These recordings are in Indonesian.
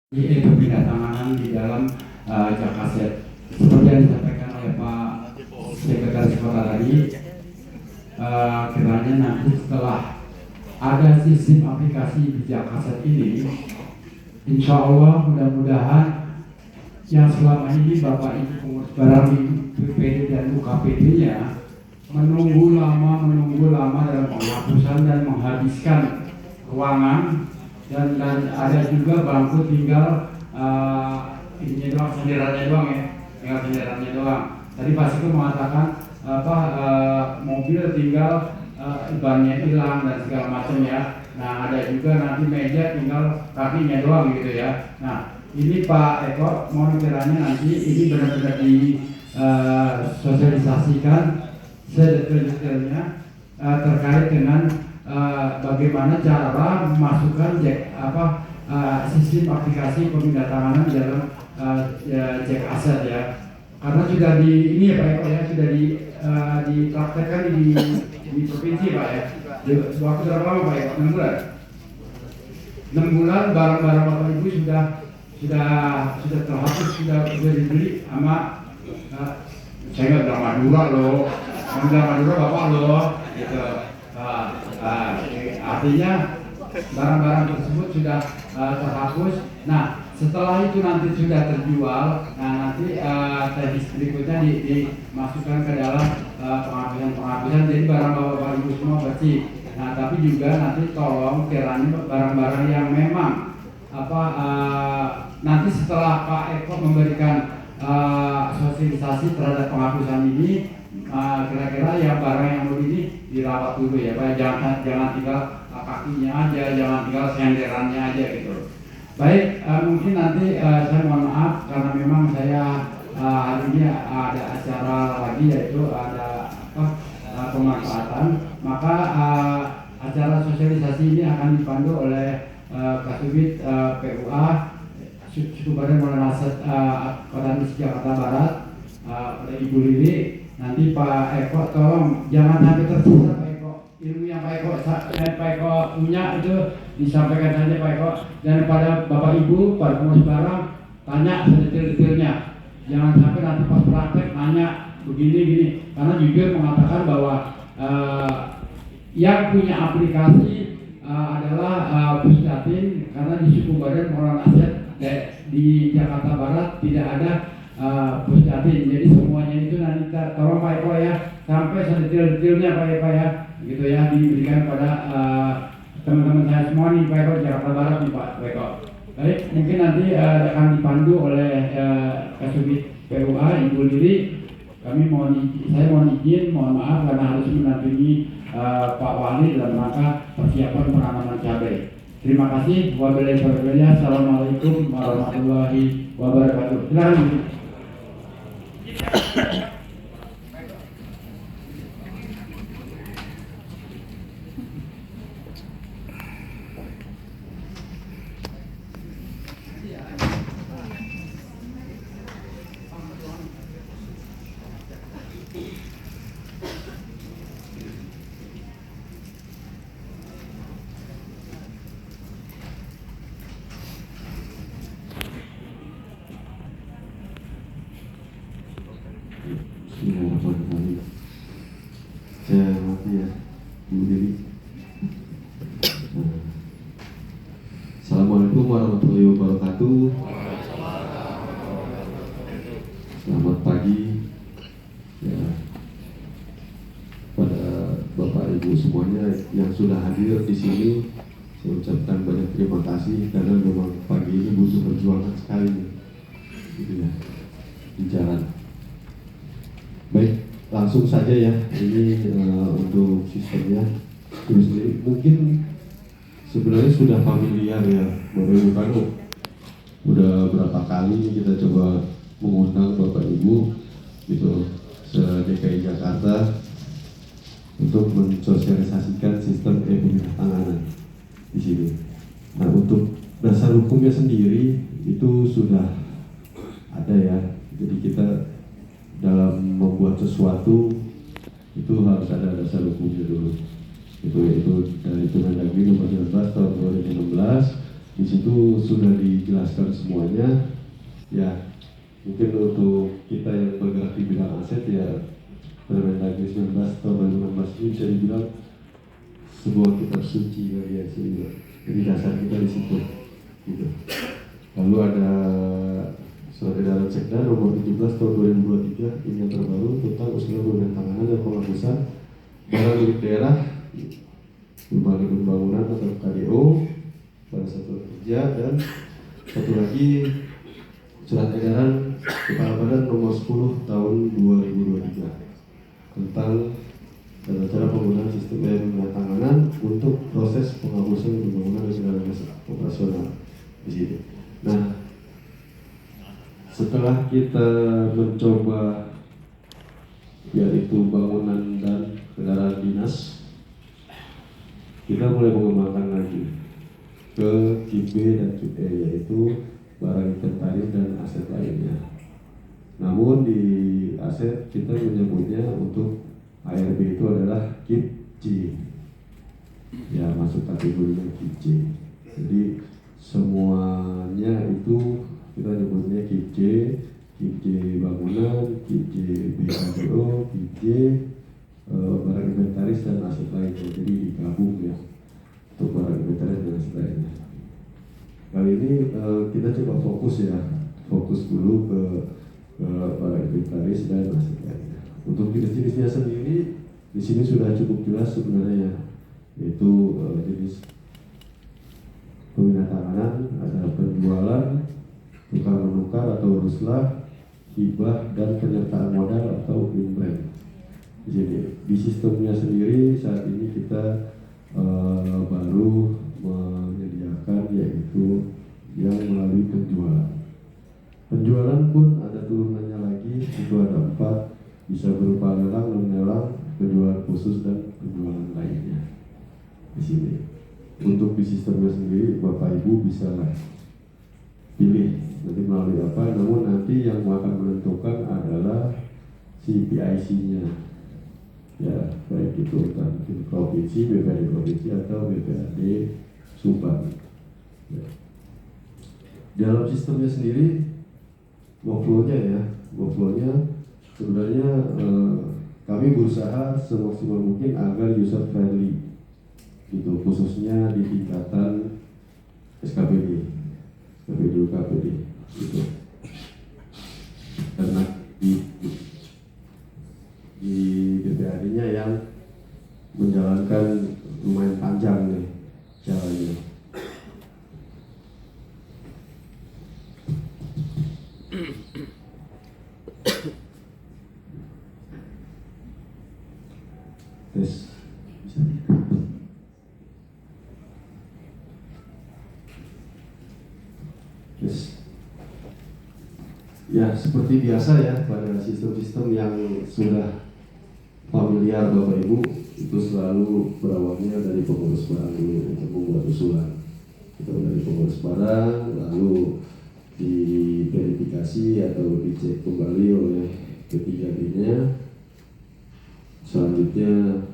pemindah tanganan di dalam Jakaset. Seperti yang disampaikan oleh Pak Sekretaris Kota tadi, kiranya nanti setelah ada sistem aplikasi di Jakaset ini, insya Allah mudah-mudahan yang selama ini Bapak Ibu pengurus barang BPD dan UKPD-nya menunggu lama dalam penghapusan dan menghabiskan ruangan dan ada juga bangku tinggal ininya doang, senderannya doang ya, tinggal senderannya doang. Tadi Pak Siko mengatakan mobil tinggal bannya hilang dan segala macam ya. Nah ada juga nanti meja tinggal kakinya doang gitu ya. Nah ini Pak Eko mohon kiranya nanti ini benar-benar sosialisasikan sedetail-detailnya terkait dengan bagaimana cara memasukkan sistem aplikasi pemindah tanganan dalam Jakaset ya. Karena sudah di ini ya Pak Eko ya, sudah dipraktekkan di provinsi Pak ya. Waktu berapa lama Pak Eko? 6 bulan. 6 bulan barang-barang Bapak Ibu sudah terhapus, sudah dibeli sama saya nggak bilang Madura loh, yang bilang Madura Bapak loh, gitu. Artinya barang-barang tersebut sudah terhapus. Nah setelah itu nanti sudah terjual, nah nanti teknis berikutnya dimasukkan ke dalam penghapusan. Jadi barang Bapak Ibu semua bersih. Nah tapi juga nanti tolong kiranya barang-barang yang memang nanti setelah Pak Eko memberikan sosialisasi terhadap penghapusan ini, kira-kira ya barang yang mau ini dirawat dulu ya Pak, jangan tinggal kakinya aja, jangan tinggal senderannya aja gitu. Baik, mungkin nanti saya mohon maaf karena memang saya hari ini ada acara lagi, yaitu ada pemanfaatan, maka acara sosialisasi ini akan dipandu oleh Kasubit PUA Suku Badan Pengelola Kota Jakarta Barat oleh Ibu Lili. Nanti Pak Eko tolong jangan sampai tersisa Pak Eko, ilmu yang Pak Eko punya itu disampaikan saja Pak Eko, dan pada Bapak Ibu pada pengurus barang tanya sedetail-detailnya, jangan sampai nanti pas praktek nanya begini karena jujur mengatakan bahwa yang punya aplikasi adalah Pusdatin, karena di Suku Badan Pengelola Aset di Jakarta Barat tidak ada Pusdatin. Jadi semuanya itu nanti tolong Pak Eko ya, sampai sedetail-detailnya Pak Eko ya, gitu ya, diberikan pada teman-teman saya semua nih Pak Eko, Jakarta Barat nih Pak Eko. Baik, mungkin nanti akan dipandu oleh Kasubit PUA Ibu Lili. Saya mohon izin, mohon maaf karena harus mendampingi Pak Wali dalam rangka persiapan penanaman cabai. Terima kasih. Wabillahi taufiq. Assalamualaikum warahmatullahi wabarakatuh. Silakan. Bismillahirrahmanirrahim. Saya hormati ya Bu Dewi. Assalamualaikum warahmatullahi wabarakatuh. Selamat pagi ya pada Bapak Ibu semuanya yang sudah hadir di sini. Saya ucapkan banyak terima kasih karena memang pagi ini butuh perjuangan sekali gitu ya di jalan. Baik, langsung saja ya. Ini untuk sistemnya terus sendiri. Mungkin sebenarnya sudah familiar ya, kan udah berapa kali kita coba mengundang Bapak Ibu gitu se-DKI Jakarta untuk mensosialisasikan sistem pemindah tanganan di sini. Nah, untuk dasar hukumnya sendiri itu sudah ada ya. Jadi kita dalam membuat sesuatu itu harus ada dasar hukumnya dulu. Itu dari Kemendagri nomor 19 tahun 2016. Di situ sudah dijelaskan semuanya. Ya, mungkin untuk kita yang bergerak di bidang aset ya, Permendagri 19 tahun 2016 ini bisa dibilang sebuah kitab suci bagi SI. Jadi dasar kita di situ. Gitu. Lalu ada surat edaran Sekda nomor 17 tahun 2023 ini yang terbaru tentang usulan penandatanganan dan penghapusan barang milik daerah berbagai pembangunan atau KDO pada satuan kerja, dan satu lagi surat edaran Kepala Badan nomor 10 tahun 2023 tentang cara penggunaan sistem penandatanganan untuk proses penghapusan pembangunan dan segala operasional di sini. Nah, setelah kita mencoba yaitu bangunan dan kendaraan dinas, kita mulai mengembangkan lagi ke KIP B dan KIP E, yaitu barang inventaris dan aset lainnya. Namun di aset kita menyebutnya untuk ARB itu adalah KIP C, ya masuk kategorinya KIP C. Jadi semuanya itu kita nyebutnya KIP C, KIP C bangunan, KIP C BKDO, KIP C barang inventaris dan aset lainnya. Jadi digabung ya untuk barang inventaris dan aset lainnya. Kali ini kita coba fokus dulu ke barang inventaris dan aset lainnya. Untuk jenis-jenisnya sendiri di sini sudah cukup jelas sebenarnya, yaitu jenis penandatanganan, ada penjualan, tukar menukar atau ruslah, hibah, dan penyertaan modal atau imprem. Jadi di sistemnya sendiri saat ini kita baru menyediakan yaitu yang melalui penjualan. Penjualan pun ada turunannya lagi, itu ada 4, bisa berupa lelang, non-lelang, penjualan khusus, dan penjualan lainnya di sini. Untuk di sistemnya sendiri, Bapak Ibu bisa pilih nanti melalui apa, namun nanti yang akan menentukan adalah si PIC-nya, ya baik itu di provinsi, BPAD provinsi atau BPAD Subang. Ya. Dalam sistemnya sendiri, workflow-nya sebenarnya kami berusaha semaksimal mungkin agar user friendly, gitu, khususnya di tingkatan SKPD, UKPD, gitu. Karena di BPAD-nya yang menjalankan lumayan panjang nih jalannya. Tes. Yes. Ya, seperti biasa ya pada sistem-sistem yang sudah familiar Bapak Ibu, itu selalu berawalnya dari pengurus barang dulu untuk membuat usulan. Kita dari pengurus barang, lalu diverifikasi atau dicek kembali oleh P3D-nya. Selanjutnya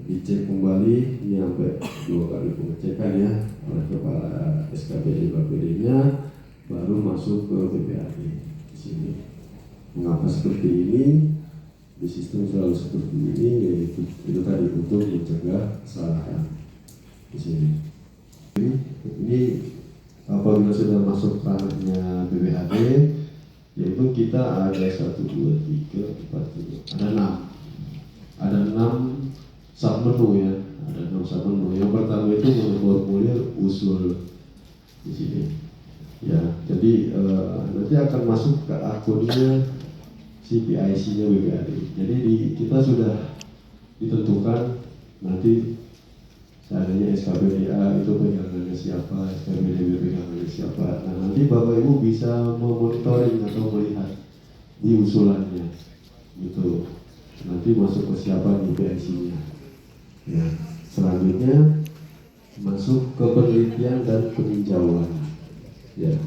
dicek kembali, ini sampai 2 kali pengecekan ya oleh kepala SKPD BPD-nya, baru masuk ke BPAD di sini. Mengapa seperti ini? Di sistem selalu seperti ini, yaitu itu tadi untuk mencegah kesalahan di sini. Ini apabila sudah masuk ranahnya BPAD, yaitu kita ada 1, 2, 3, 4, 5, ada 6 submenu ya, ada 6 submenu. Yang pertama itu formulir usul di sini. Ya, jadi nanti akan masuk ke akunnya CPIC-nya BPAD. Jadi kita sudah ditentukan nanti seandainya SKPDA itu pegangannya siapa, SKPDB pegangannya siapa. Nah, nanti Bapak Ibu bisa memonitoring atau melihat di usulannya, gitu. Nanti masuk ke siapa di PIC-nya. Ya, selanjutnya masuk ke penelitian dan peninjauan. Ya,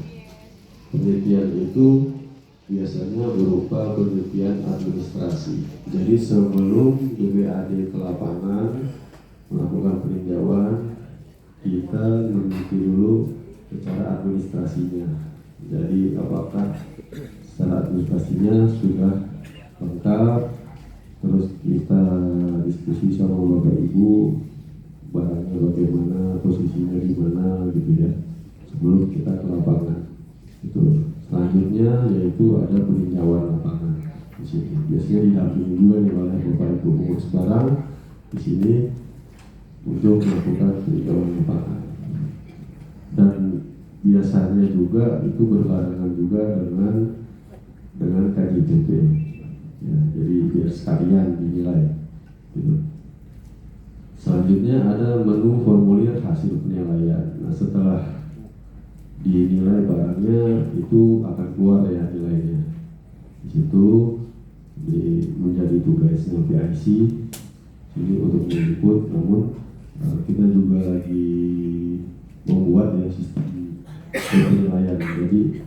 penelitian itu biasanya berupa penelitian administrasi. Jadi sebelum BPAD ke lapangan melakukan peninjauan, kita meneliti dulu secara administrasinya, Jadi apakah secara administrasinya sudah lengkap, terus kita diskusi sama Bapak Ibu barangnya bagaimana, posisinya di mana gitu ya, sebelum kita ke lapangan. Itu selanjutnya yaitu ada peninjauan lapangan di sini. Biasanya didampingi juga nih oleh Bapak Ibu pengurus barang di sini untuk melakukan peninjauan lapangan. Dan biasanya juga itu berbarengan juga dengan KJPP. Ya, jadi biar sekalian dinilai. Gitu. Selanjutnya ada menu formulir hasil penilaian. Nah, setelah dinilai barangnya itu akan keluar ya nilainya. Di situ menjadi tugasnya PIC ini untuk menginput. Namun kita juga lagi membuat ya sistem penilaian. Jadi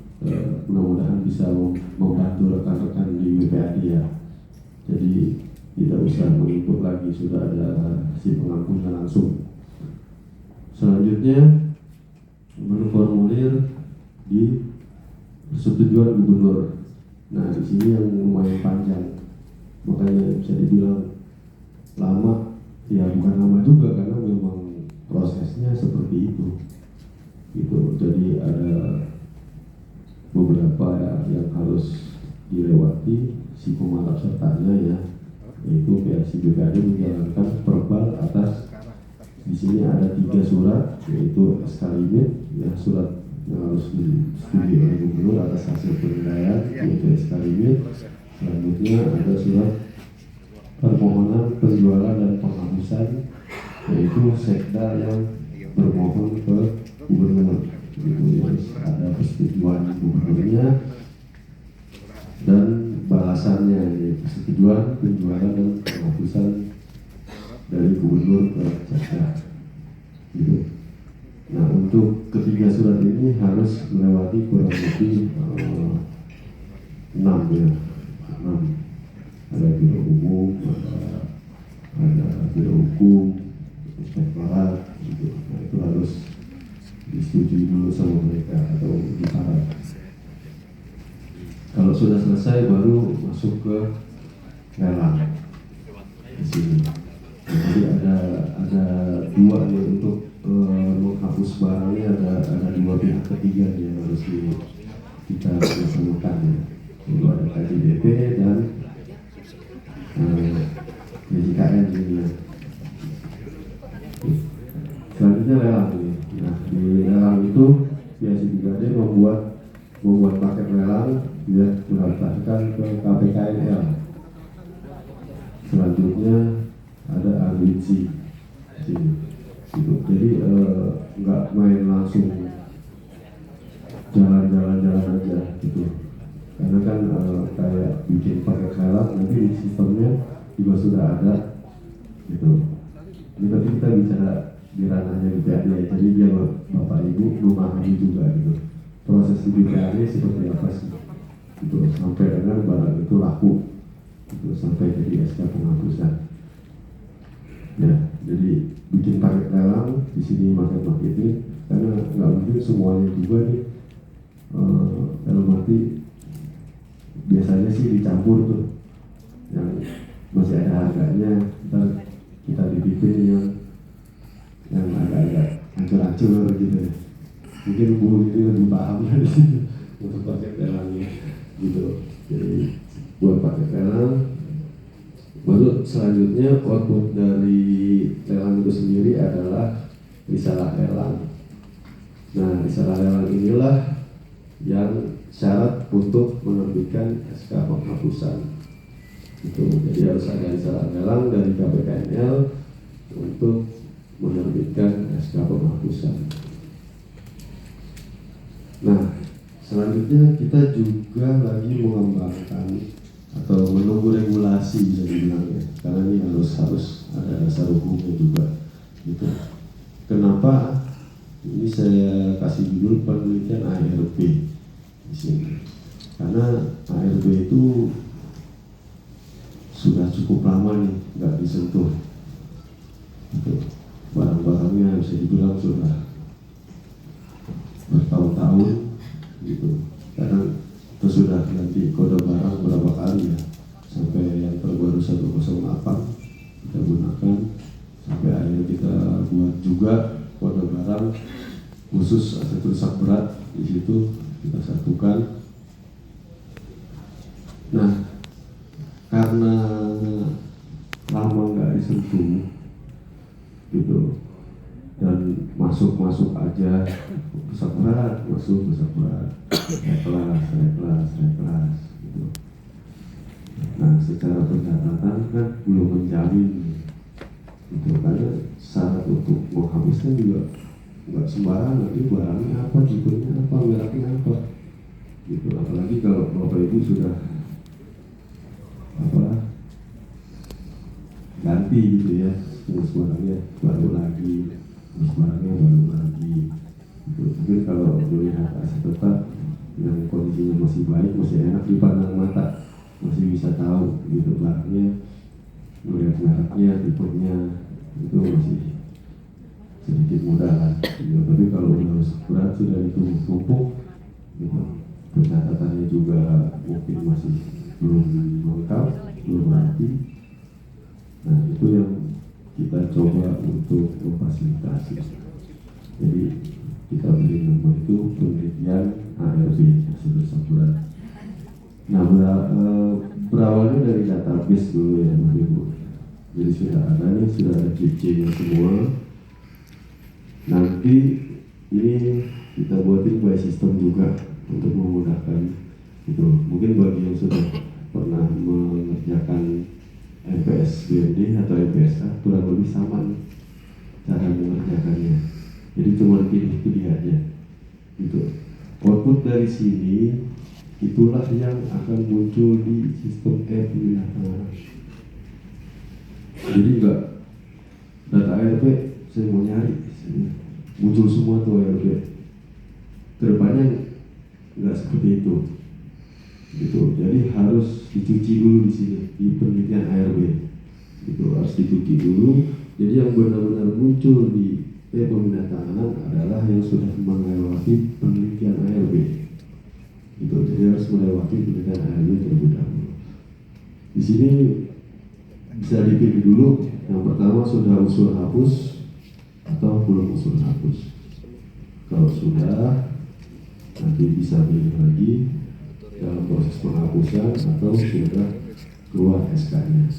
mudah-mudahan bisa membantu rekan-rekan di BPAD ya. Jadi tidak usah menginput lagi, sudah ada si pengampunan langsung. Selanjutnya menu formulir di persetujuan gubernur. Nah di sini yang lumayan panjang, makanya bisa dibilang lama. Ya bukan lama juga karena memang prosesnya seperti itu. Gitu. Jadi ada beberapa ya, yang harus dilewati si pemarap sertanya ya, yaitu PIC BPAD menjalankan verbal atas. Di sini ada 3 surat, yaitu SK limit, ya surat yang harus disetujui oleh gubernur atas hasil penilaian, yaitu SK limit. Selanjutnya ada surat permohonan penjualan dan penghapusan, yaitu sekda yang bermohon ke gubernur. Ada persetujuan gubernurnya dan balasannya, yaitu persetujuan penjualan dan penghapusan dari gubernur ke sekda. Gitu. Nah untuk ketiga surat ini harus melewati kurang lebih 6 ya, 6. Ada biro umum, ada biro hukum, inspektorat, gitu. Nah itu harus disetujui dulu sama mereka atau disyarat. Kalau sudah selesai baru masuk ke lelang di sini. Jadi ada 2 nih untuk menghapus barangnya, ada 2 pihak ketiga nih yang harus kita bersamakan ya. Itu ada KJDP dan BJKN ini ya. Selanjutnya lelang ini. Nah di lelang itu PIC 3D membuat paket lelang ya, mendaftarkan ke KPKNL. Selanjutnya ada agensi sini. Gitu. Jadi nggak main langsung jalan-jalan aja gitu. Karena kan kayak bikin paket lelang nanti di sistemnya juga sudah ada gitu. Ini tapi kita bicara di ranahnya BPAD ya, jadi biar Bapak Ibu memahami juga gitu proses di BPAD seperti apa sih gitu, sampai dengan barang itu laku gitu, sampai jadi SK penghapusan ya. Jadi bikin paket lelang di sini market-marketing, karena nggak mungkin semuanya juga nih dalam arti biasanya sih dicampur tuh yang masih ada harganya, kita dibikin yang agak-agak hancur-hancur gitu ya. Mungkin Bu ini lebih paham dari situ untuk paket lelangnya gitu. Jadi buat paket lelang, baru selanjutnya output dari lelang itu sendiri adalah risalah lelang. Nah risalah lelang inilah yang syarat untuk menerbitkan SK penghapusan. Itu jadi harus ada risalah lelang dari KPKNL untuk menerbitkan SK penghapusan. Nah, selanjutnya kita juga lagi mengembangkan atau menunggu regulasi bisa dibilang ya, karena ini harus ada dasar hukumnya juga. Gitu. Kenapa? Ini saya kasih judul penelitian ARB di sini. Karena ARB itu sudah cukup lama nih nggak disentuh. Gitu. Barang-barangnya bisa dibilang sudah bertahun-tahun gitu. Karena itu sudah ganti kode barang berapa kali ya, sampai yang terbaru 108 kita gunakan, sampai akhirnya kita buat juga kode barang khusus aset rusak berat, di situ kita satukan. Nah, karena lama nggak disentuh gitu dan masuk aja, rusak berat masuk, rusak berat, kelas gitu. Nah, secara pencatatan kan belum menjamin gitu, karena syarat untuk menghapuskan juga nggak sembarangan, ini barangnya apa, tipenya apa, mereknya apa gitu. Apalagi kalau Bapak Ibu sudah ganti gitu ya, terus barangnya baru lagi, terus barangnya baru lagi gitu. Mungkin kalau melihat aset tetap yang kondisinya masih baik, masih enak dipandang mata, masih bisa tahu gitu barangnya, melihat mereknya, tipenya, itu masih sedikit mudah lah gitu. Tapi kalau udah berat sudah ditumpuk gitu, pencatatannya juga mungkin masih belum lengkap, belum rapi. Nah, itu yang kita coba untuk memfasilitasi. Jadi kita beri nomor itu penelitian ARB, hasil rusak berat. Nah, berawalnya dari database dulu ya Bapak Ibu. Jadi sudah ada chip-nya semua. Nanti ini kita buatin by system juga untuk memudahkan itu. Mungkin bagi yang sudah pernah mengerjakan MPS BMD atau MPSA kurang lebih sama nih cara mengerjakannya. Jadi cuma pilih-pilih aja gitu. Output dari sini itulah yang akan muncul di sistem pemilihan. Jadi enggak data ARB saya mau nyari muncul semua tuh ARB. Kedepannya enggak seperti itu gitu. Jadi harus dicuci dulu di sini di penelitian ARB gitu, harus dicuci dulu. Jadi yang benar-benar muncul di pemindahan adalah yang sudah melewati penelitian ARB gitu. Jadi harus melewati penelitian ARB terlebih dahulu. Di sini bisa dipilih dulu. Yang pertama, sudah usul hapus atau belum usul hapus. Kalau sudah, nanti bisa pilih lagi dalam proses penghapusan atau sudah keluar SK-nya.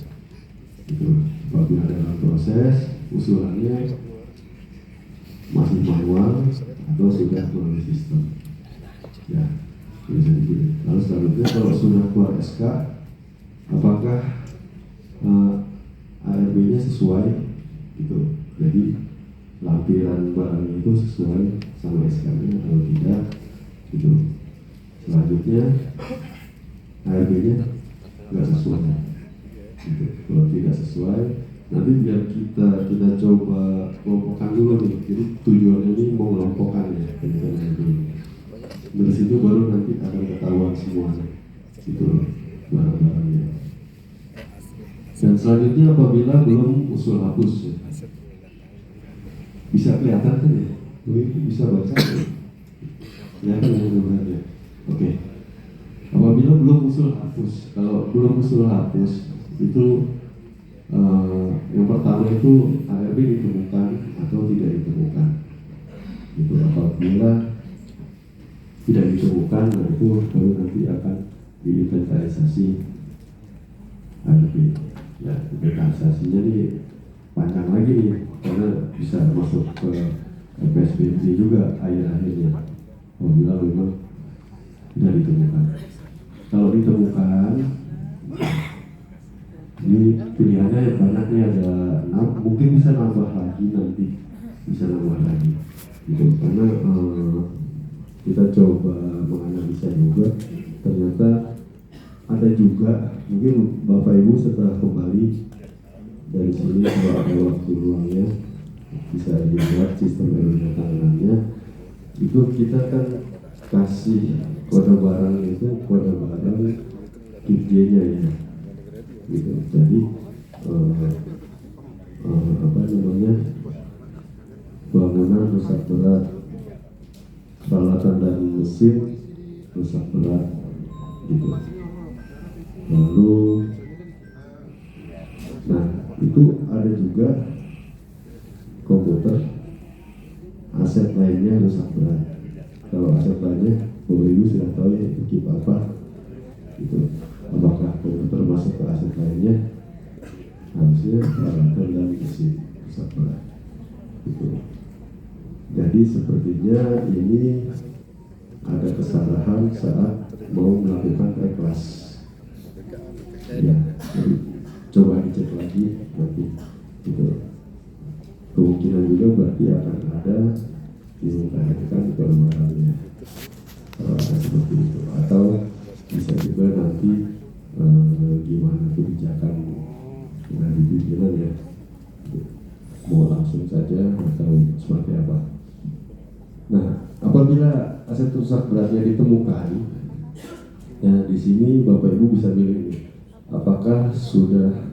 Itu apabila dalam proses usulannya masih manual atau sudah melalui sistem, ya bisa dipilih. Lalu selanjutnya kalau sudah keluar SK, apakah ARB-nya sesuai gitu? Jadi lampiran barang itu sesuai sama SK-nya atau tidak gitu. Selanjutnya ARB-nya nggak sesuai gitu. Kalau tidak sesuai, nanti biar kita coba kelompokkan dulu nih. Jadi tujuannya ini mau kelompokkan ya penelitian ARB. Dari situ baru nanti akan ketahuan semuanya gitu barang-barangnya. Dan selanjutnya apabila belum usul hapus ya. Bisa kelihatan kan ya? Bisa baca ya? Kelihatan ya sebenarnya. Oke. Apabila belum usul hapus, kalau belum usul hapus itu yang pertama itu ARB ditemukan atau tidak ditemukan. Itu apabila tidak ditemukan, nah itu baru nanti akan diinventarisasi ARB. Ya, inventarisasinya nih panjang lagi nih, karena bisa masuk ke PSBB juga akhir-akhirnya apabila memang tidak ditemukan. Kalau ditemukan, ini pilihannya banyaknya ada 6, mungkin bisa nambah lagi nanti, bisa nambah lagi gitu. Karena kita coba menganalisa juga, ternyata ada juga mungkin Bapak Ibu setelah kembali dari sini kalau ada waktu luangnya bisa dilihat sistem tangannya. Itu kita kan kasih kode barang itu kode barang QJ-nya ya gitu. Jadi bangunan rusak berat, peralatan dan mesin rusak berat gitu. Lalu nah itu ada juga komputer aset lainnya rusak berat. Kalau aset lainnya Bapak Ibu sudah tahu ya itu apa gitu. Apakah komputer masuk ke aset lainnya? Harusnya peralatan dan mesin rusak berat gitu. Jadi sepertinya ini ada kesalahan saat mau melakukan reklas. Ya, jadi coba dicek lagi nanti gitu. Kemungkinan juga berarti akan ada dimukakan kelemahannya kalau ada seperti itu, atau bisa juga nanti gimana kebijakan dari pimpinan ya, mau langsung saja atau seperti apa. Nah, apabila aset rusak beratnya ditemukan, ya di sini Bapak Ibu bisa milih apakah sudah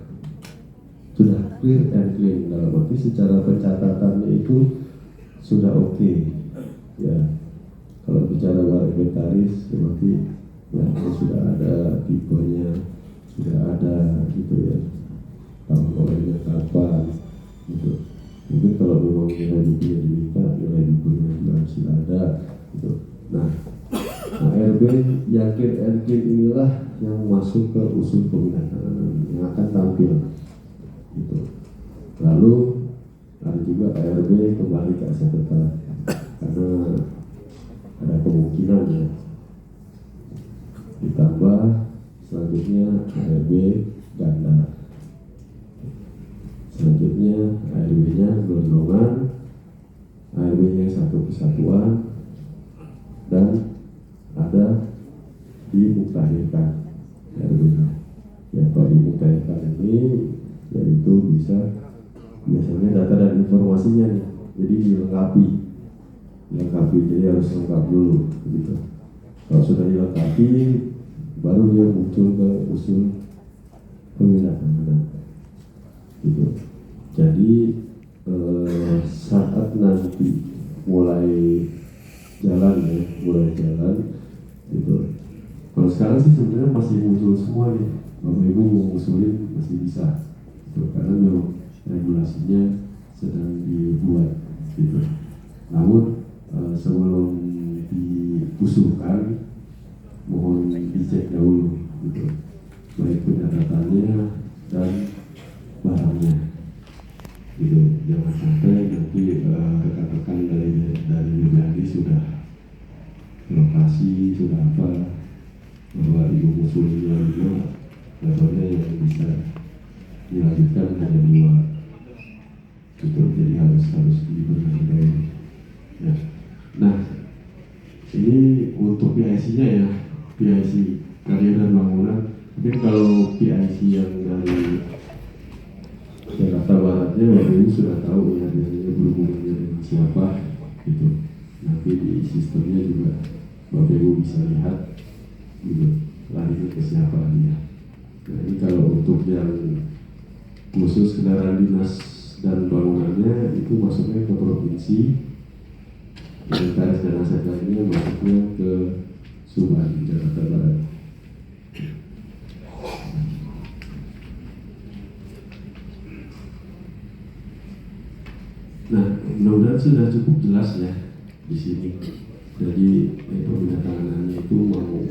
clear and clean, dalam arti secara pencatatannya itu sudah oke. Ya, kalau bicara inventaris berarti ya sudah ada tipenya, sudah ada gitu ya, tahun olehnya kapan gitu. Mungkin kalau memang nilai bukunya diminta, nilai bukunya juga harus ada gitu. Nah, ARB yakin and clean inilah yang masuk ke usul pembinaan yang akan tampil gitu. Lalu ada juga ARB kembali ke aset tetap karena ada kemungkinan ya. Ditambah selanjutnya ARB ganda, selanjutnya ARB-nya gelondongan, ARB-nya satu kesatuan, dan ada dimuktahirkan ARB-nya. Ya, kalau dimuktahirkan ini yaitu biasanya data dan informasinya nih, jadi dilengkapi, jadi harus lengkap dulu gitu. Kalau sudah dilengkapi, baru dia muncul ke usul pemindahan gitu. Jadi saat nanti mulai jalan gitu. Kalau sekarang sih sebenarnya masih muncul semua nih, Bapak Ibu mau usulin masih bisa gitu, karena memang regulasinya sedang dibuat gitu. Namun sebelum diusulkan mohon dicek dahulu gitu, baik pencatatannya dan barangnya gitu. Jangan sampai nanti rekan-rekan dari BPHD sudah lokasi sudah apa, bahwa ibu usulnya juga levelnya yang bisa dilanjutkan hanya 2 gitu. Jadi harus dibenahi dahulu ya. Nah, ini untuk PIC-nya ya, PIC karya dan bangunan. Mungkin kalau PIC yang dari Jakarta Baratnya Bapak Ibu sudah tahu ya, biasanya berhubungan dengan siapa gitu. Nanti di sistemnya juga Bapak Ibu bisa lihat gitu, larinya ke siapa dia. Nah, ini kalau untuk yang khusus kendaraan dinas dan bangunannya itu masuknya ke provinsi, inventaris dan aset lainnya masuknya ke Subhan, Jakarta Barat. Nah, mudah-mudahan sudah cukup jelas ya di sini. Jadi pemindahannya itu mau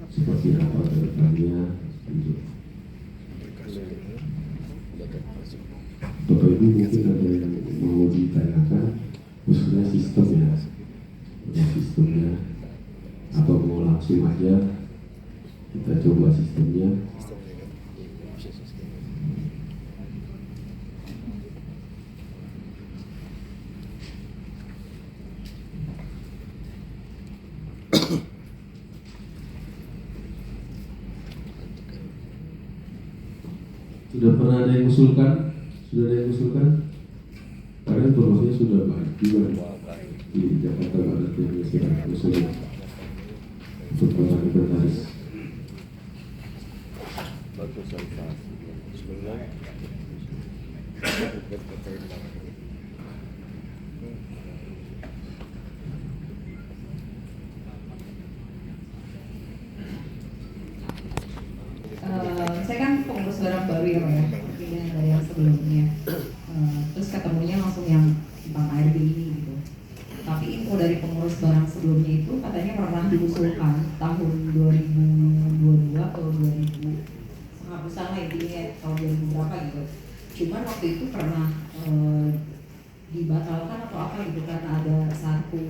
seperti apa ke depannya gitu. Bapak Ibu mungkin ada yang mau ditanyakan khususnya sistemnya, apa mau langsung aja kita coba sistemnya. Sudah pernah ada yang usulkan? Karena informasinya sudah baik juga di Jakarta Barat yang sudah usulkan untuk para inventaris. pengurus barang baru ya Pak ya, perpindahan dari yang sebelumnya. Terus ketemunya langsung yang tentang ARB ini gitu. Tapi info dari pengurus barang sebelumnya itu katanya pernah diusulkan tahun 2022 atau 2000 penghapusan lah intinya tahun 2000 berapa gitu. Cuman waktu itu pernah dibatalkan atau apa gitu karena ada satu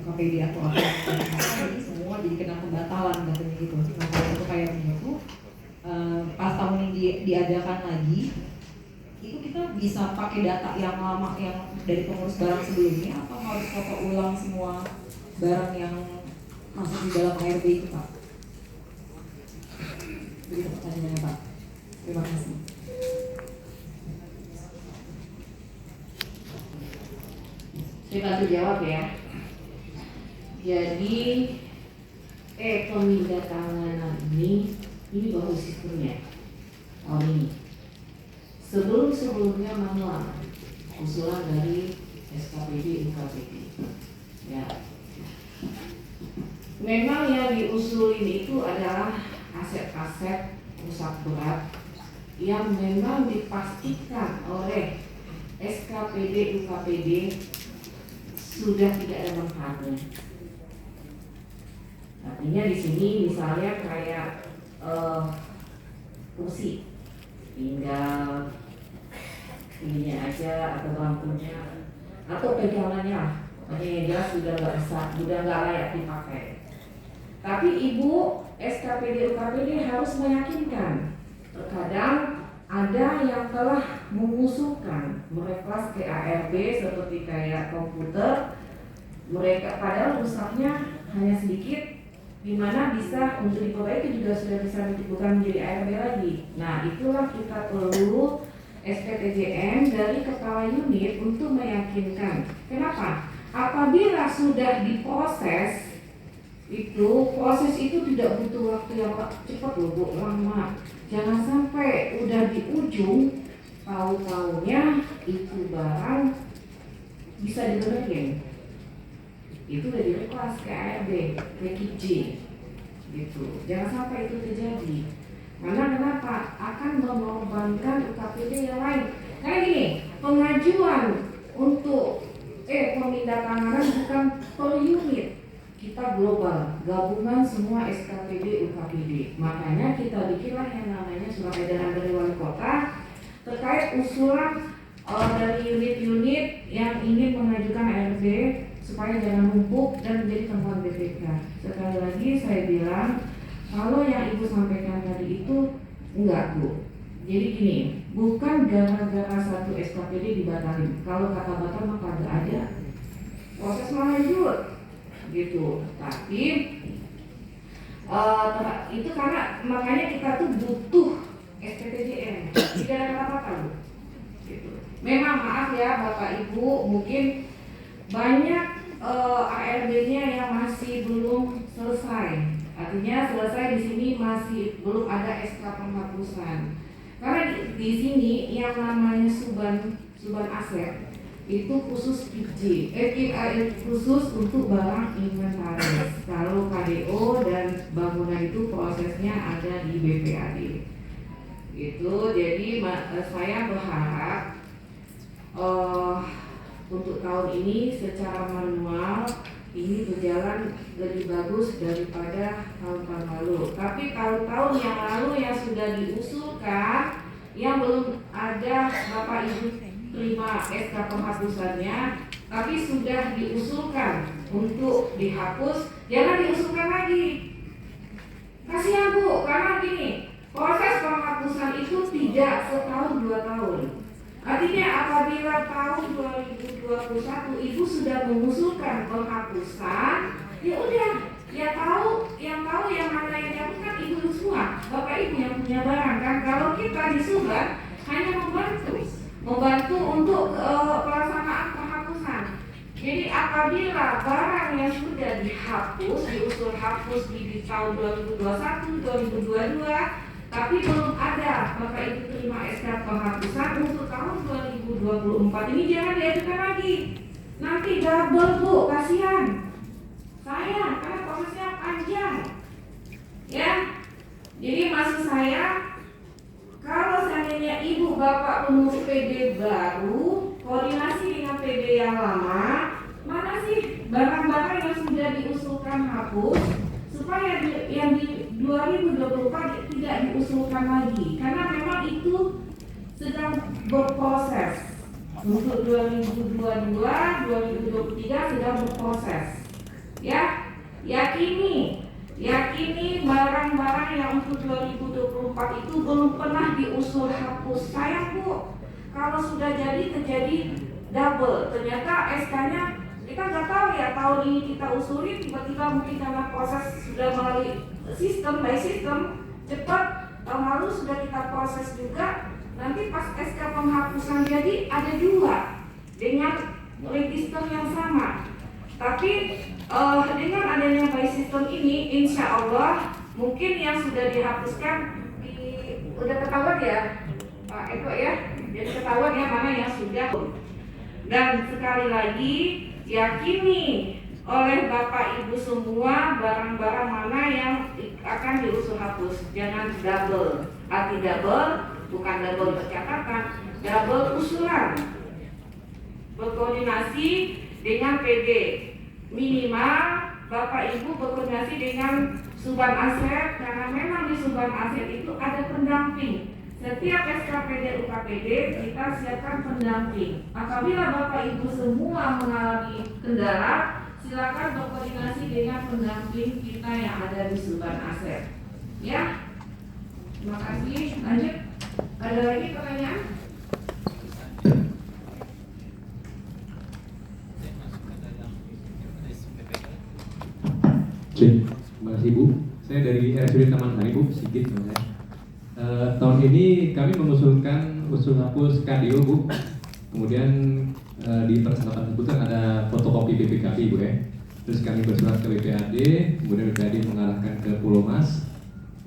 KPD atau apa jadi semua jadi kena pembatalan katanya gitu. Nah kalau itu kayak begitu pas tahun ini diadakan lagi itu kita bisa pakai data yang lama yang dari pengurus barang sebelumnya atau harus foto ulang semua barang yang masuk di dalam ARB itu Pak? Begitu pertanyaannya Pak. Terima kasih. Saya bantu jawab ya. Jadi pemindahan ini baru sistemnya tahun ini. Sebelumnya manual usulan dari SKPD UKPD. Ya. Memang yang diusulin itu adalah aset-aset rusak berat yang memang dipastikan oleh SKPD UKPD sudah tidak ada manfaatnya. Artinya di sini misalnya kayak kursi tinggal ininya aja atau lampunya atau pegangannya lah, pokoknya yang jelas sudah nggak bisa, sudah nggak layak dipakai. Tapi ibu SKPD UKPD harus meyakinkan. Terkadang ada yang telah mengusulkan merequest ke ARB seperti kayak komputer, mereka padahal rusaknya hanya sedikit, di mana bisa untuk diperbaiki juga sudah bisa bukan menjadi ARB lagi. Nah itulah kita perlu SPTJM dari kepala unit untuk meyakinkan. Kenapa? Apabila sudah diproses proses itu tidak butuh waktu yang cepat loh Bu, lama. Jangan sampai udah di ujung tahu-tahunya itu barang bisa dibenerin. Itu udah direklas ke ARB, ke KJ gitu. Jangan sampai itu terjadi. Karena kenapa? Akan mengorbankan UKPD yang lain. Karena gini, pengajuan untuk pemindahan bukan per unit. Kita global, gabungan semua SKPD UKPD. Makanya kita bikinlah yang namanya surat edaran dari wali kota terkait usulan dari unit-unit yang ingin mengajukan ARB supaya jangan numpuk dan menjadi temuan BPK. Sekali lagi saya bilang, kalau yang Ibu sampaikan tadi itu enggak Bu. Jadi gini, bukan gara-gara satu SKPD dibatalin. Kalau kata batal mah kagak ada. Proses lanjut gitu. Tapi itu karena makanya kita tuh butuh SPTJM. Tidak ada kata-kata Bu. Gitu. Memang maaf ya Bapak Ibu, mungkin banyak ARB-nya yang masih belum selesai. Artinya selesai di sini masih belum ada SK penghapusan. Karena di sini yang namanya suban aset itu khusus khusus untuk barang inventaris. Kalau KDO dan bangunan itu prosesnya ada di BPAD. Itu jadi saya berharap untuk tahun ini secara manual ini berjalan lebih bagus daripada tahun-tahun lalu. Tapi tahun-tahun yang lalu yang sudah diusulkan yang belum ada Bapak Ibu terima SK penghapusannya, tapi sudah diusulkan untuk dihapus, jangan diusulkan lagi. Kasihan Bu, karena gini, proses penghapusan itu tidak setahun 2 tahun. Artinya apabila tahun 2021 Ibu sudah mengusulkan penghapusan, ya udah, yang tahu yang mana yang dihapus kan Ibu semua, Bapak Ibu yang punya barang kan. Kalau kita di Suban hanya membantu untuk pelaksanaan penghapusan. Jadi apabila barang yang sudah dihapus, diusul hapus di tahun 2021, 2022, tapi belum ada Bapak Ibu terima SK penghapusan untuk tahun 2024 ini, jangan diajukan lagi. Nanti double Bu, kasihan. Sayang, karena prosesnya panjang. Ya. Jadi maksud saya Bapak pengurus PD baru koordinasi dengan PD yang lama, mana sih barang-barang yang sudah diusulkan hapus supaya yang di 2024 tidak diusulkan lagi, karena memang itu sedang berproses. Untuk 2022, 2023 sedang berproses. Ya, yakini barang-barang yang untuk 2024 itu belum pernah diusul hapus. Sayang Bu, kalau sudah jadi terjadi double. Ternyata SK-nya kita nggak tahu ya, tahun ini kita usuli, tiba-tiba mungkin karena proses sudah melalui sistem by sistem cepat, tahun lalu sudah kita proses juga. Nanti pas SK penghapusan jadi ada dua dengan register yang sama. Tapi dengan adanya by system ini, insya Allah mungkin yang sudah dihapuskan udah ketahuan ya Pak Eko ya. Jadi ketahuan ya mana yang sudah. Dan sekali lagi yakini oleh Bapak Ibu semua barang-barang mana yang akan diusul hapus. Jangan double, arti double bukan double percakapan, double usulan. Berkoordinasi dengan PD. Minimal Bapak Ibu berkoordinasi dengan Suban Aset, karena memang di Suban Aset itu ada pendamping. Setiap SKPD UKPD kita siapkan pendamping. Apabila Bapak Ibu semua mengalami kendala, silakan berkoordinasi dengan pendamping kita yang ada di Suban Aset. Ya, terima kasih. Lanjut. Ada lagi pertanyaan? Terima kasih Bu. Saya dari RSUD Taman Sari Bu, sedikit sebenarnya. Tahun ini kami mengusulkan usul hapus KDO Bu. Kemudian di persyaratan tersebut kan ada fotokopi BPKB Bu ya. Terus kami bersurat ke BPAD, kemudian BPAD mengarahkan ke Pulau Mas.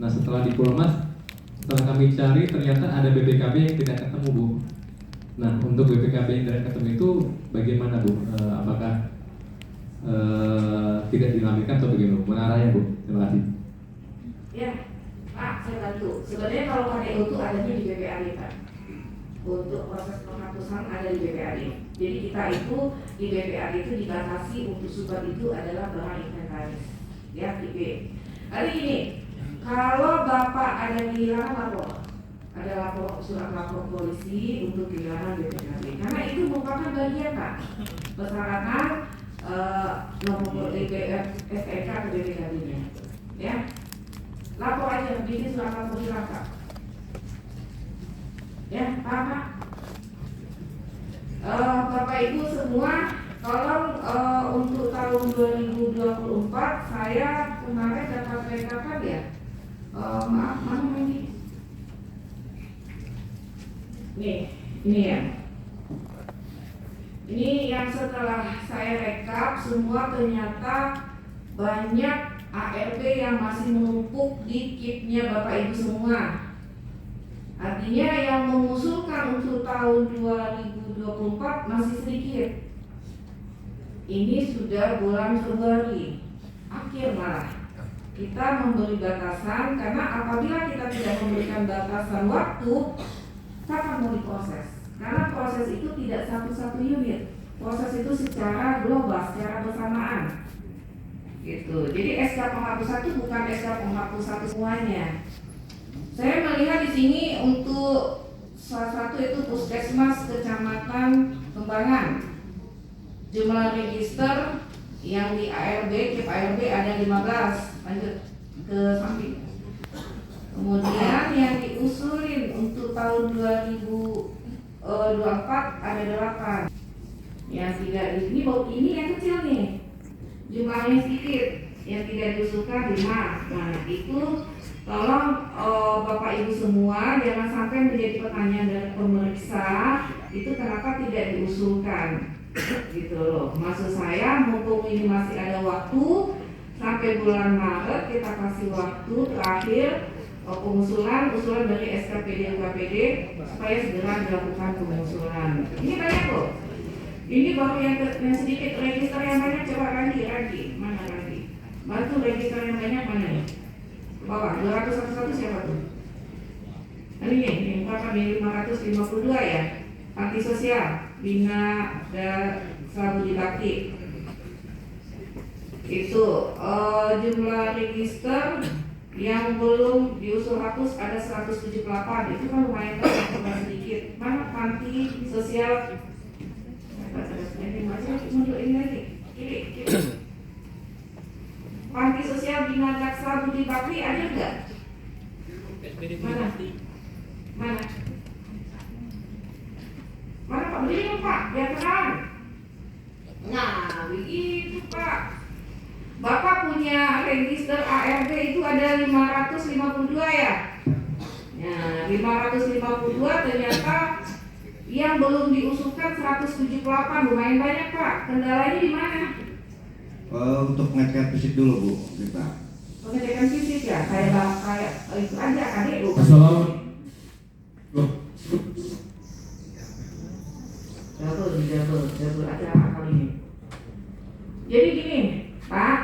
Nah setelah di Pulau Mas, setelah kami cari ternyata ada BPKB yang tidak ketemu Bu. Nah untuk BPKB yang tidak ketemu itu bagaimana Bu? Apakah tidak dilampirkan atau bagaimana? Menaranya Bu, terima kasih. Ya, Pak, saya bantu. Sebenarnya kalau KDO itu adanya di BPAD Pak. Untuk proses penghapusan ada di BPAD. Jadi kita itu di BPAD itu dibatasi untuk surat itu adalah barang inventaris. Ya, IP. Hari ini kalau Bapak ada kehilangan lapor, ada lapor surat lapor polisi untuk kehilangan BPKB, karena itu merupakan bagian Pak persyaratan nomor STNK ke BPKB-nya. Ya, lapor aja, bikin surat lapor silakan. Ya, Pak. Bapak Ibu semua, tolong untuk tahun 2024 saya kemarin dapat rekapan ya. Maaf, mana ini? Nih, ini ya. Ini yang setelah saya rekap semua ternyata banyak ARP yang masih menumpuk di KIP-nya Bapak Ibu semua. Artinya yang mengusulkan untuk tahun 2024 masih sedikit. Ini sudah bulan Februari, akhir malah. Kita memberi batasan karena apabila kita tidak memberikan batasan waktu, kapan mau diproses? Karena proses itu tidak satu-satu unit. Proses itu secara global, secara bersamaan. Gitu. Jadi SK penghapusan itu bukan SK penghapusan semuanya. Saya melihat di sini untuk salah satu itu Puskesmas Kecamatan Kembangan. Jumlah register yang di ARB, KIP ARB ada 15. Lanjut ke samping. Kemudian yang diusulin untuk tahun 2024 ada 8. Yang tidak ini yang kecil nih. Jumlahnya sedikit. Yang tidak diusulkan 5. Nah, itu tolong Bapak Ibu semua jangan sampai menjadi pertanyaan dari pemeriksa itu kenapa tidak diusulkan gitu loh. Maksud saya mumpung ini masih ada waktu sampai bulan Maret kita kasih waktu terakhir usulan dari SKPD UKPD supaya segera dilakukan pengusulan. Ini banyak loh. Ini baru yang sedikit, register yang banyak coba Randi mana Randi? Bantu register yang banyak mana ya? Bawah 201 siapa tuh? Ini ungkapan yang 552 ya. Panti sosial Bina Desa Budi Bakti. Itu jumlah register yang belum diusul hapus ada 178. Itu kan lumayan kan, sedikit. Mana panti sosial? Ini panti sosial Bina Desa Budi Bakti ada enggak? Mana? Mana? Mana Pak beliau Pak? Biar terang. Nah, begitu Pak. Bapak punya register ART itu ada 552 ya? Nah, 552 ternyata yang belum diusulkan 178, lumayan banyak Pak. Kendalanya di mana? Untuk ngecek fisik dulu Bu kita. Pengecekan fisik ya, kayak itu aja KDU. Double acara kali ini. Jadi gini, Pak,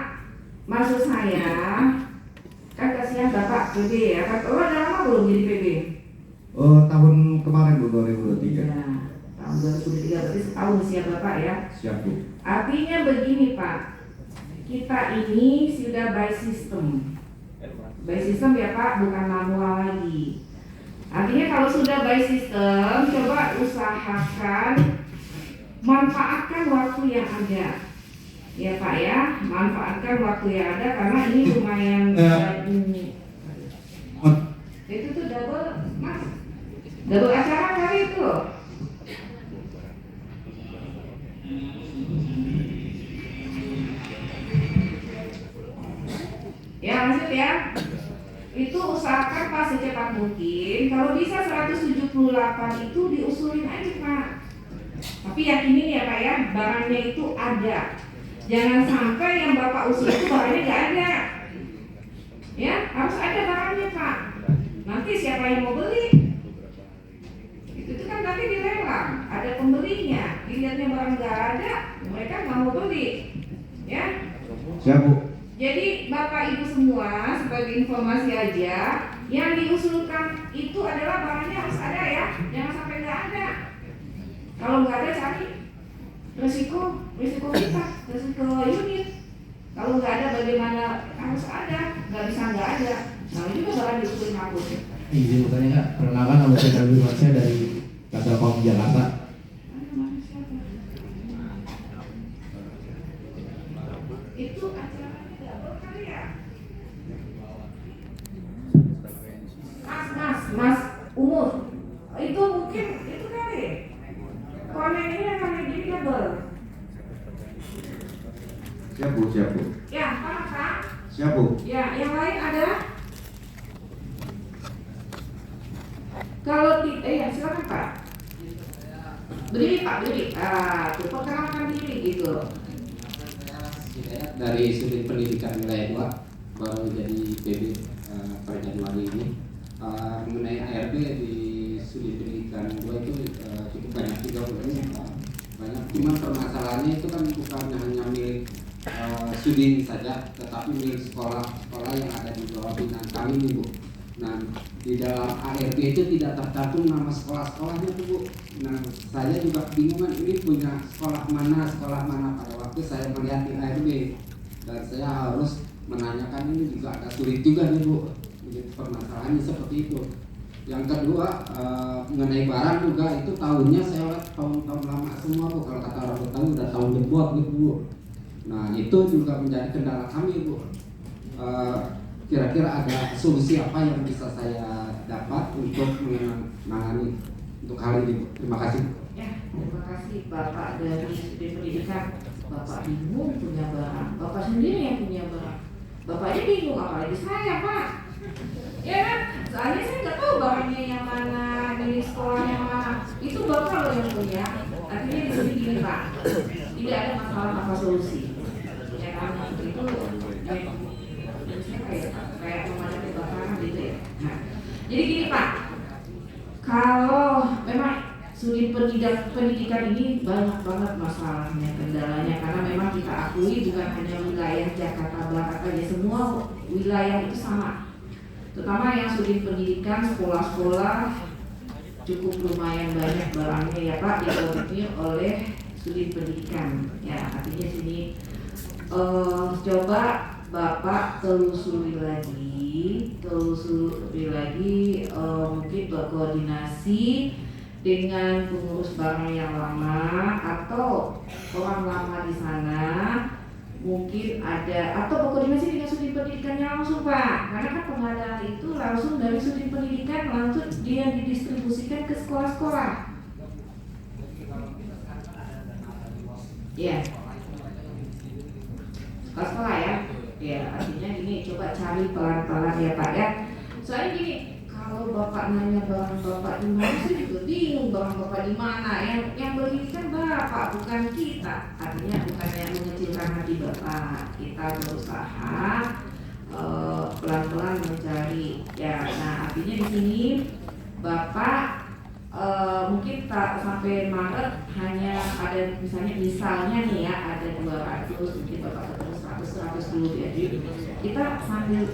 maksud saya kan kasihan Bapak PB ya, kan udah lama belum jadi PB? Tahun kemarin Bu 2023. Ya, tahun 2003 berarti setahun usia Bapak ya. Siap Bu. Artinya begini Pak, kita ini sudah by system. By system ya Pak, bukan manual lagi. Artinya kalau sudah by system, coba usahakan manfaatkan waktu yang ada. Ya Pak ya, manfaatkan waktu yang ada karena ini lumayan itu tuh double Mas. Double acara kali itu. Ya lanjut ya. Itu usahakan Pak secepat mungkin. Kalau bisa 178 itu diusulin aja Pak. Tapi yakinin ya Pak ya, barangnya itu ada. Jangan sampai yang Bapak usul itu barangnya nggak ada. Ya, harus ada barangnya Pak. Nanti siapa yang mau beli? Itu kan nanti dilelang, ada pembelinya. Dilihatnya barang nggak ada, mereka nggak mau beli. Ya. Siap Bu. Jadi Bapak Ibu semua sebagai informasi aja, yang diusulkan itu adalah barangnya harus ada ya, jangan sampai nggak ada. Kalau nggak ada cari risiko kita, risiko unit. Kalau nggak ada bagaimana harus ada, nggak bisa nggak ada. Nah juga barang diusulin hapus. Izin bertanya, perkenalkan nama saya Nabi Marsya dari Kata Jakarta. Itu acaranya double kali ya? Mas umur itu mungkin itu kali. Komen ini akan jadi double. Siap Bu, siap Bu. Ya, Pak. Siap Bu. Ya, yang lain ada? Kalau ya silakan Pak. Berdiri Pak, berdiri. Tuh perkenalkan diri gitu. Dari Sudin Pendidikan Wilayah 2 baru jadi PB pada Januari ini. Mengenai ARB di Sudin Pendidikan 2 itu cukup banyak juga banyak. Cuma permasalahannya itu kan bukan hanya milik Sudin saja, tetapi milik sekolah-sekolah yang ada di bawah binaan kami nih Bu. Nah di dalam ARB itu tidak tercantum nama sekolah-sekolahnya tuh Bu. Nah saya juga bingungan ini punya sekolah mana pada waktu saya melihat di ARB. Dan saya harus menanyakan ini juga agak sulit juga nih Bu. Jadi permasalahannya seperti itu. Yang kedua mengenai barang juga itu tahunnya saya lihat tahun-tahun lama semua Bu. Kalau kata orang Betawi udah tahun jebot gitu Bu. Nah itu juga menjadi kendala kami Bu. Kira-kira ada solusi apa yang bisa saya dapat untuk menangani untuk hal ini Bu. Terima kasih. Ya, terima kasih Bapak dari Sudin Pendidikan. Bapak bingung punya barang, Bapak sendiri yang punya barang. Bapaknya bingung apalagi saya Pak. Ya kan, soalnya saya nggak tahu barangnya yang mana, milik sekolahnya mana. Itu Bapak loh yang punya. Artinya di sini gini Pak, tidak ada masalah apa solusi. Ya kan, itu kayak pemadam kebakaran gitu ya. Nah, jadi gini Pak, kalau memang Sudin pendidikan ini banyak banget masalahnya, kendalanya karena memang kita akui bukan hanya wilayah Jakarta Barat aja, semua wilayah itu sama. terutama yang sudin pendidikan, sekolah-sekolah cukup lumayan banyak barangnya ya Pak dikoordinir oleh sudin pendidikan. Ya artinya sini coba Bapak telusuri lagi, mungkin berkoordinasi dengan pengurus barang yang lama atau orang lama di sana, mungkin ada atau berkoordinasi dengan sudin pendidikannya langsung Pak, karena kan pengadaan itu langsung dari sudin pendidikan langsung dia didistribusikan ke sekolah-sekolah. Ya, sekolah ya. Ya, artinya gini, coba cari pelan-pelan ya Pak ya. Soalnya gini, kalau Bapak nanya barang Bapak di mana, saya juga bingung barang Bapak di mana. Yang beli kan Bapak, bukan kita. Artinya bukannya mengecilkan hati Bapak. Kita berusaha pelan-pelan mencari. Ya, nah artinya di sini Bapak mungkin tak sampai Maret hanya ada misalnya nih ya ada 200, mungkin Bapak ketemu 100 dulu ya. Kita sambil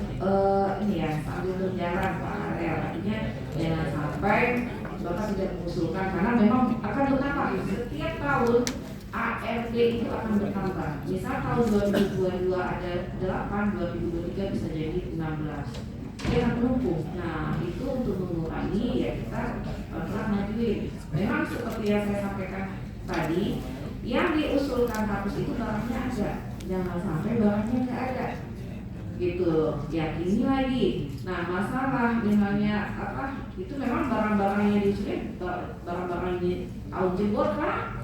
ini ya sambil berjalan Pak Ariel, artinya jangan sampai Bapak tidak mengusulkan karena memang akan bertambah setiap tahun. ARD itu akan bertambah. Misal tahun 2022 ada 8, 2023 bisa jadi 16. Dia akan menumpuk. Nah itu untuk mengurangi ya kita pernah ngajuin. Memang seperti yang saya sampaikan tadi, yang diusulkan hapus itu barangnya ada, jangan sampai barangnya nggak ada. Gitu, yakini lagi. Nah masalah misalnya apa? Itu memang barang-barang yang diusulkan, barang-barang di tahun jebot Pak.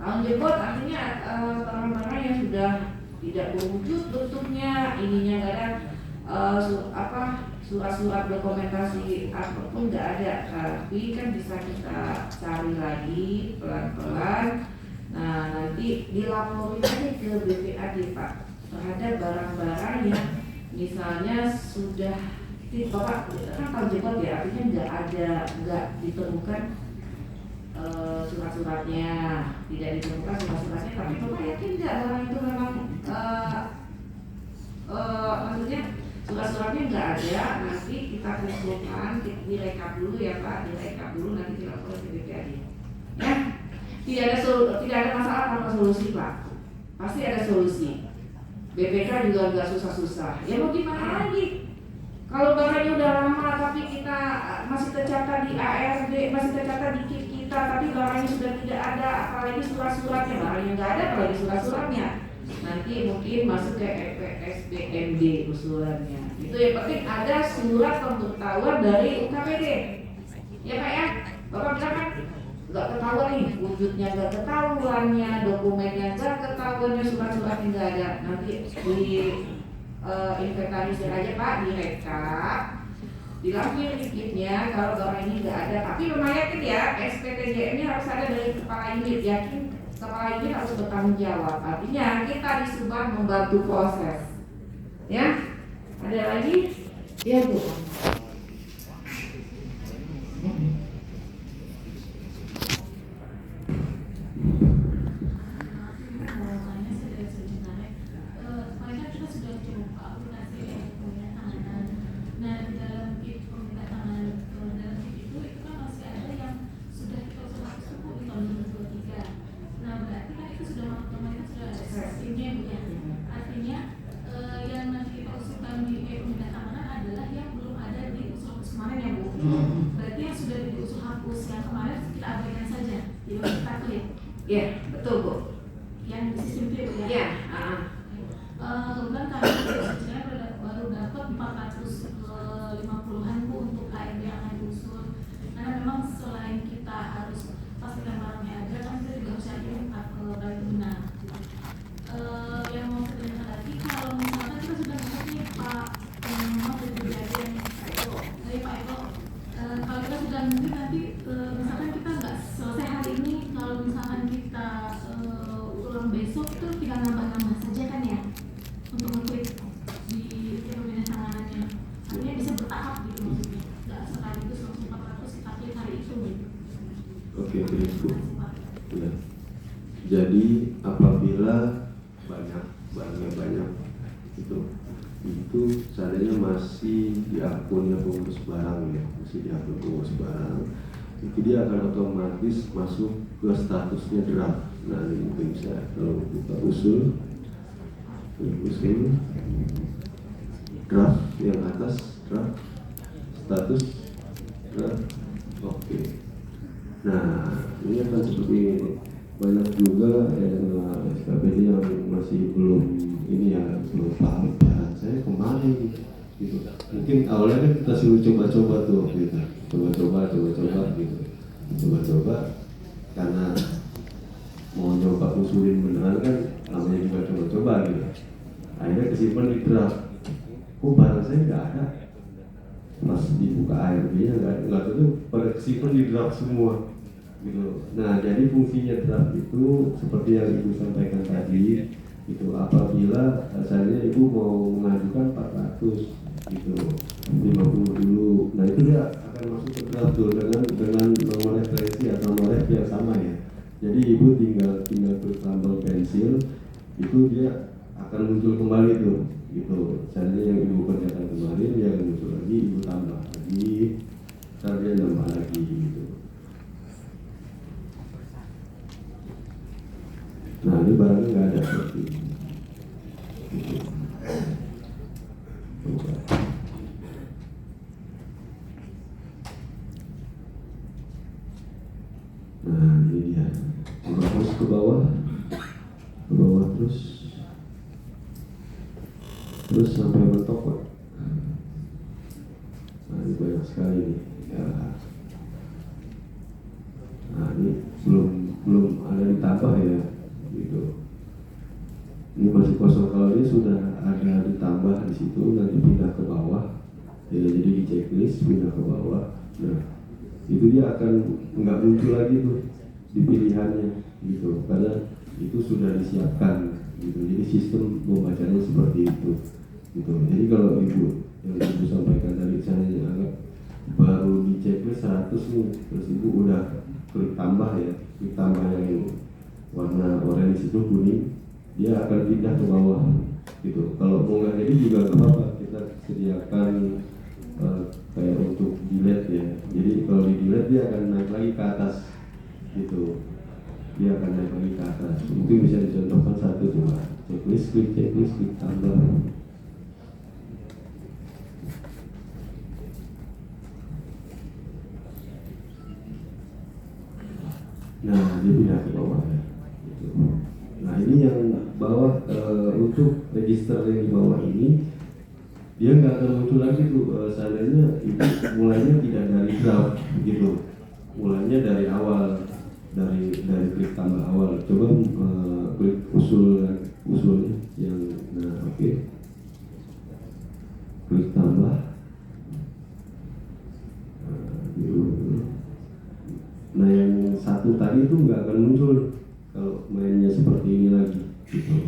Tahun jebot artinya barang-barang yang sudah tidak berwujud bentuknya, ininya nggak ada surat-surat dokumentasi apapun nggak ada, tapi kan bisa kita cari lagi pelan-pelan. Nah nanti dilaporin aja ke BPAD Pak terhadap barang-barang yang misalnya sudah Bapak kan tahun jebot ya, artinya nggak ditemukan surat-suratnya, tidak ditemukan surat-suratnya, tapi Bapak yakin nggak barang itu memang maksudnya surat-suratnya nggak ada, nanti kita kumpulkan, direkap dulu ya Pak, direkap dulu nanti kita laporin ke BPAD. Ya, tidak ada masalah tanpa solusi Pak, pasti ada solusi. BPK juga nggak susah-susah. Ya mau gimana lagi? Kalau barangnya udah lama tapi kita masih tercatat di ARD, masih tercatat di KIP kita, tapi barangnya sudah tidak ada, apalagi surat-suratnya, barangnya nggak ada, apalagi surat-suratnya. Nanti mungkin masuk ke EPSBMD usulannya. Itu yang penting ada surat pemberitahuan dari UKPD. Ya Pak ya, Bapak bilang kan nggak ketahuan nih, wujudnya nggak ketahuannya, dokumennya nggak ketahuannya, surat-suratnya nggak ada. Nanti di inventarisir aja Pak, direkap, dilampir dikitnya kalau barang ini nggak ada. Tapi memang yakin ya, SPTJ ini harus ada dari kepala unit, yakin kepala unit harus bertanggung jawab. Artinya kita di Subang membantu proses. Ya, ada lagi? Ya Bu. Berarti yang sudah diusul hapus yang kemarin kita abaikan saja, jadi kita klik. Ya, betul Bu. Yang di sistem itu ya. Ya. Kemudian kami sebenarnya baru dapat 450-an Bu untuk ARD yang akan diusul. Karena memang selain kita harus pastikan barangnya ada, kan kita juga harus yakin barang itu benar. Yang mau saya tanyakan lagi, kalau misalnya kita sudah dapat nih Pak, memang dari kejadian dari Pak Eko. Kalau kita sudah nanti misalkan kita nggak selesai hari ini, kalau misalkan kita ulang besok itu tinggal nambah-nambah saja kan ya untuk mengklik di pemindahan tanganannya. Artinya bisa bertahap gitu maksudnya, nggak sekaligus langsung 400 kita klik hari itu gitu. Oke, Bu. Ya. Jadi apabila barangnya banyak itu seandainya masih di akunnya pengurus barang ya, masih di akun pengurus barang, itu dia akan otomatis masuk ke statusnya draft. Nah ini mungkin bisa kalau kita usul draft yang atas, draft status draft. Oke. Nah ini akan seperti ini. Banyak juga SKPD yang masih belum ini ya, belum paham peran saya kemana gitu. Mungkin awalnya kan kita suruh coba-coba tuh gitu, coba-coba gitu, coba-coba karena mau nyoba usulin beneran kan namanya juga coba-coba gitu. Akhirnya kesimpan di draft, kok barang saya nggak ada, pas dibuka ARB-nya nggak tuh pada kesimpan di draft semua gitu. Nah jadi fungsinya draft itu seperti yang Ibu sampaikan tadi itu, apabila misalnya Ibu mau mengajukan 400 gitu 50 dulu, nah itu dia akan masuk ke draft tuh dengan nomor referensi atau nomor ref yang sama ya. Jadi Ibu tinggal klik tombol pensil, itu dia akan muncul kembali tuh gitu. Misalnya yang Ibu kerjakan kemarin dia akan muncul lagi, Ibu tambah lagi, ntar dia nambah lagi gitu. Nah ini barangnya nggak ada seperti ini. Nah ini dia, terus ke bawah terus sampai mentok Pak. Nah ini banyak sekali nih ya. Nah ini belum ada ditambah ya gitu. Ini masih kosong, kalau dia sudah ada ditambah di situ nanti pindah ke bawah ya, jadi di checklist pindah ke bawah. Nah itu dia akan nggak muncul lagi tuh di pilihannya gitu, karena itu sudah disiapkan gitu. Jadi sistem membacanya seperti itu gitu. Jadi kalau Ibu yang Ibu sampaikan tadi saya anggap baru di checklist 100 nih, terus Ibu udah klik tambah ya, klik tambah yang warna oranye itu kuning, dia akan pindah ke bawah gitu. Kalau mau nggak jadi juga nggak apa-apa, kita sediakan kayak untuk delete ya. Jadi kalau di delete dia akan naik lagi ke atas gitu, dia akan naik lagi ke atas. Mungkin bisa dicontohkan satu coba, checklist klik tambah. Nah dia pindah ke bawah ya gitu. Nah ini yang bawah untuk register yang di bawah ini dia nggak akan muncul lagi tuh seandainya itu mulainya tidak dari draft gitu, mulainya dari awal, dari klik tambah awal. Coba klik usulnya yang nah oke. Klik tambah nah yang satu tadi itu nggak akan muncul kalau mainnya seperti ini lagi gitu.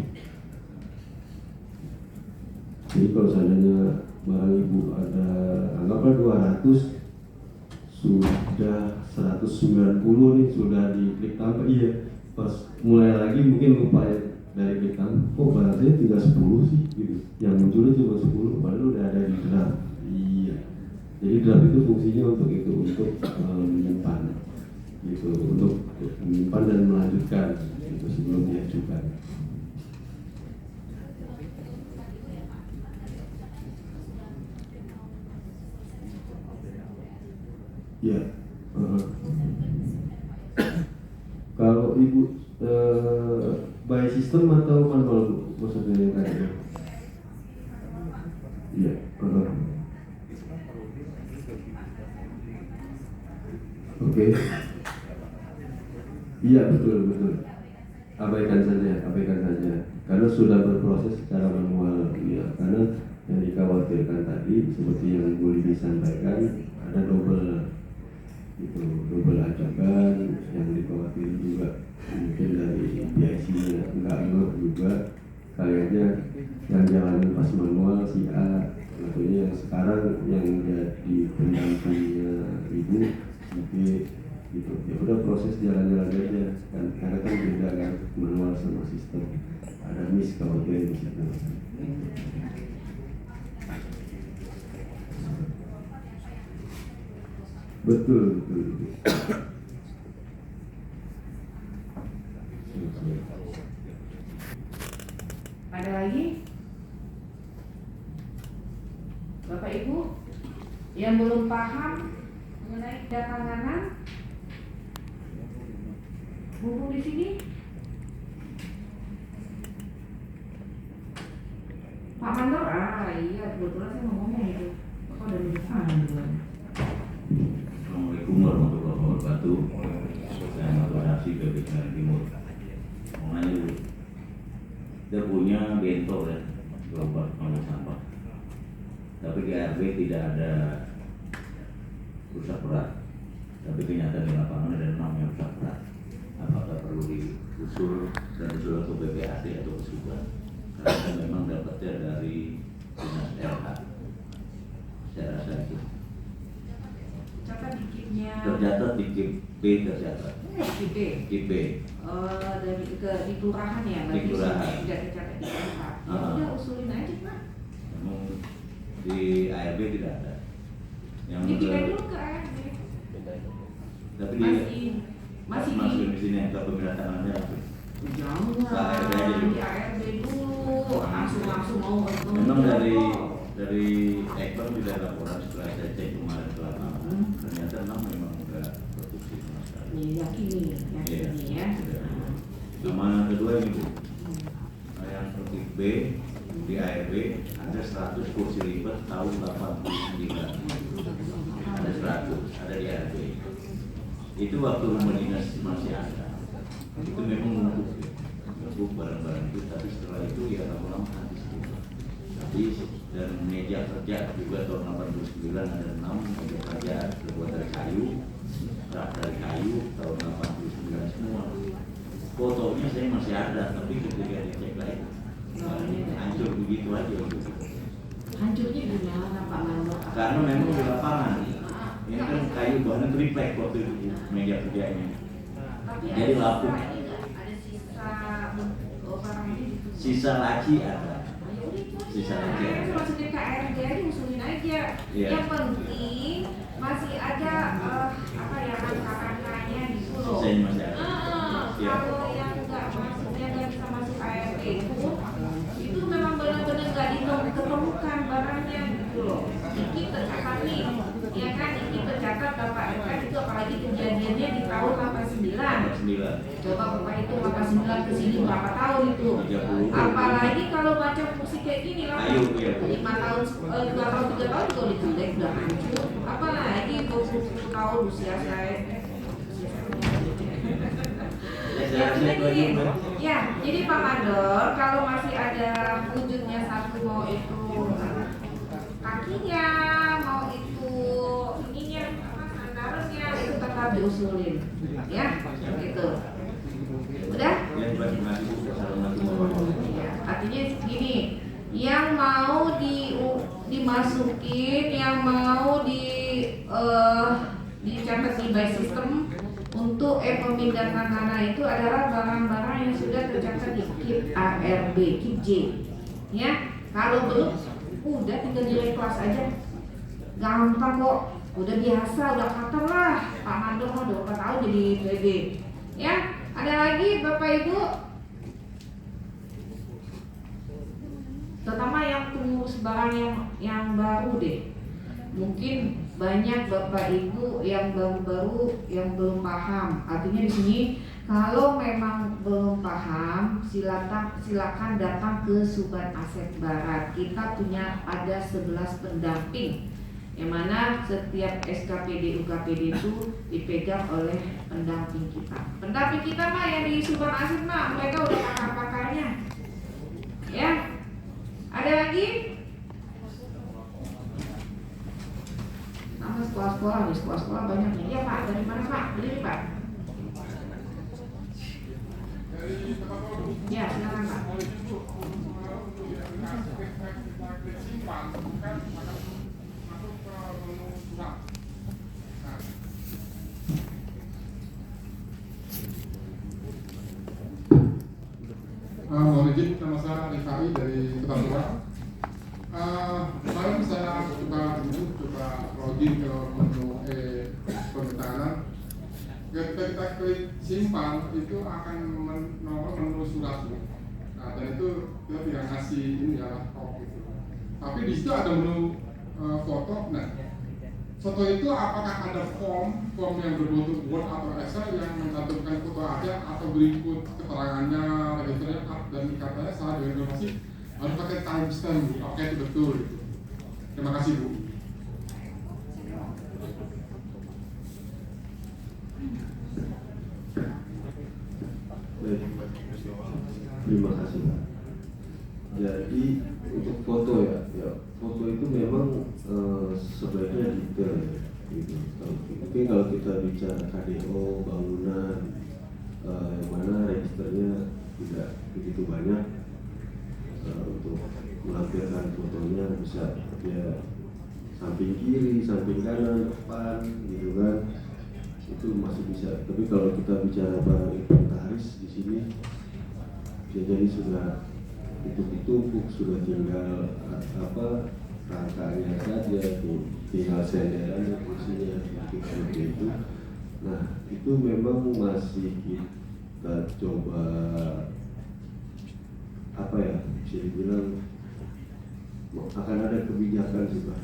Jadi kalau seandainya barang Ibu ada anggaplah 200, sudah 190 nih sudah diklik tambah, iya pas mulai lagi mungkin lupa ya dari klik tambah, kok barang saya tinggal 10 sih gitu, yang munculnya cuma 10 padahal udah ada di draft. Iya, jadi draft itu fungsinya untuk itu, untuk menyimpan gitu, untuk menyimpan dan melanjutkan itu sebelum diajukan. Ya, kalau Ibu by system atau manual Bu? Maksudnya yang tadi? Iya, oke. Iya betul. Abaikan saja, karena sudah berproses secara manual ya. Karena yang dikhawatirkan tadi seperti yang Bu Lidi sampaikan, ada double ajukan, yang dikhawatirkan juga mungkin dari PIC-nya nggak juga, kayaknya yang jalanin pas manual si A, maksudnya yang sekarang yang jadi pendampingnya Ibu mungkin gitu. Ya udah proses jalan-jalan aja kan, karena kan beda kan manual sama sistem, ada miss kalau di situ. Betul. Ada lagi? Bapak Ibu yang belum paham mengenai kedatangan buku di sini? Pak Mandor? Iya, kebetulan saya mau ngomong itu. Bapak udah di depan duluan. Assalamualaikum warahmatullahi wabarakatuh. Saya Maturasi dari Jalan Timur. Mengenai dulu, kita punya bentol ya, gerobak pengangkut sampah. Tapi di ARB tidak ada rusak berat. Tapi kenyataan di lapangan ada 6 yang rusak berat. Apakah perlu diusul dan diusul ke BPAD atau ke Subang? Karena memang dapatnya dari dinas LH. Saya rasa itu. Catat di KIP-nya. Tercatat di KIP B tercatat. KIP B. KIP B. Dari di kelurahan ya, Di kelurahan. tidak tercatat di KIP. Ya udah usulin aja Pak. Memang di ARB tidak ada. Yang Dipindah dulu ke ARB. tapi Masih masuk di sini ke pemerintahan ada. Jangan di ARB dulu, langsung mau. Memang dari Ekbang tidak laporan setelah saya cek kemarin ke lapangan. Ternyata memang enggak produksi sama sekali. Yakini ya. Sama kedua ini Bu, yang seperti B di ARB ada 100 kursi lipat tahun 89. Ada 100, ada di ARB. Itu waktu rumah dinas masih ada. Itu memang numpuk barang-barang itu, tapi setelah itu ya lama-lama habis. Dan meja kerja juga tahun 89 ada 6 meja kerja terbuat dari kayu, rak dari kayu tahun 89 semua. Fotonya saya masih ada, tapi ketika dicek lagi hancur begitu aja gitu. Hancurnya gimana Pak Mandor? Karena memang di lapangan ini kan kayu bahan triplek waktu itu meja kerjanya. Tapi Jadi lapuk. ada sisa barang ini. Sisa laci ada. Sisa laci ada. Masukin ke ARG aja, usulin aja. Iya. Yang penting masih ada angka-angkanya di pulau. Sisanya masih ada. Iya. Kalau yang nggak bisa masuk ARG itu memang benar-benar nggak ditemukan barangnya gitu loh. Iki tercatat nih, ya kan? Iki tercatat Bapak RK itu apalagi kejadiannya di tahun 89. Coba Bapak itu 89 ke sini berapa tahun itu? 30. Apalagi kalau baca musik kayak gini lah. 5 tahun, 2 tahun, 3 tahun kalau dijelek udah hancur. Apalagi 20 tahun usia saya. Ya, jadi Pak Mandor, kalau masih ada wujudnya satu, mau itu kakinya, mau itu ininya, sandarannya, itu tetap diusulin, ya, gitu. Udah? Ya, artinya gini, yang mau dimasukin, yang mau dicatat di by system untuk pemindahan tanah itu adalah barang-barang yang sudah tercatat di KIP ARB, KIP J. Ya, kalau belum, udah tinggal nilai kelas aja, gampang kok, udah biasa, udah kata lah. Pak Mandor mah 24 tahun jadi PB. Ya, ada lagi Bapak Ibu, terutama yang pengurus barang yang baru deh. Mungkin banyak Bapak Ibu yang baru-baru yang belum paham. Artinya di sini kalau memang belum paham, silakan datang ke Suban Aset Barat. Kita punya ada 11 pendamping, yang mana setiap SKPD UKPD itu dipegang oleh pendamping kita. Pendamping kita mah yang di Suban Aset mah mereka udah pakar-pakarnya. Ya, ada lagi? Nama sekolah-sekolah, nih sekolah-sekolah banyaknya. Ya Pak, dari mana Pak? Berdiri Pak. Ya, silakan Pak. Mohon izin, nama saya Rifai dari Ketamburan. Kemarin saya coba login ke menu ketika kita klik simpan itu akan menu surat Bu. Nah, dan itu kita tidak ngasih ini ya laptop gitu. Tapi di situ ada menu foto. Nah, foto itu apakah ada form yang berbentuk Word atau Excel yang mencantumkan foto aja atau berikut keterangannya, registernya, dan katanya salah dengan informasi harus pakai timestamp Bu. Apakah itu betul? Gitu. Terima kasih Bu. Baik. Terima kasih Pak. Jadi untuk foto ya foto itu memang sebaiknya detail ya, gitu. Mungkin kalau kita bicara KDO, bangunan, yang mana registernya tidak begitu banyak, untuk melampirkan fotonya bisa ya samping kiri, samping kanan, depan, gitu kan, itu masih bisa. Tapi kalau kita bicara barang inventaris di sini, jadi sudah ditumpuk, sudah tinggal rangkanya saja, tinggal senderannya, kursinya, seperti itu. Nah, itu memang masih kita coba bisa dibilang akan ada kebijakan sih Pak.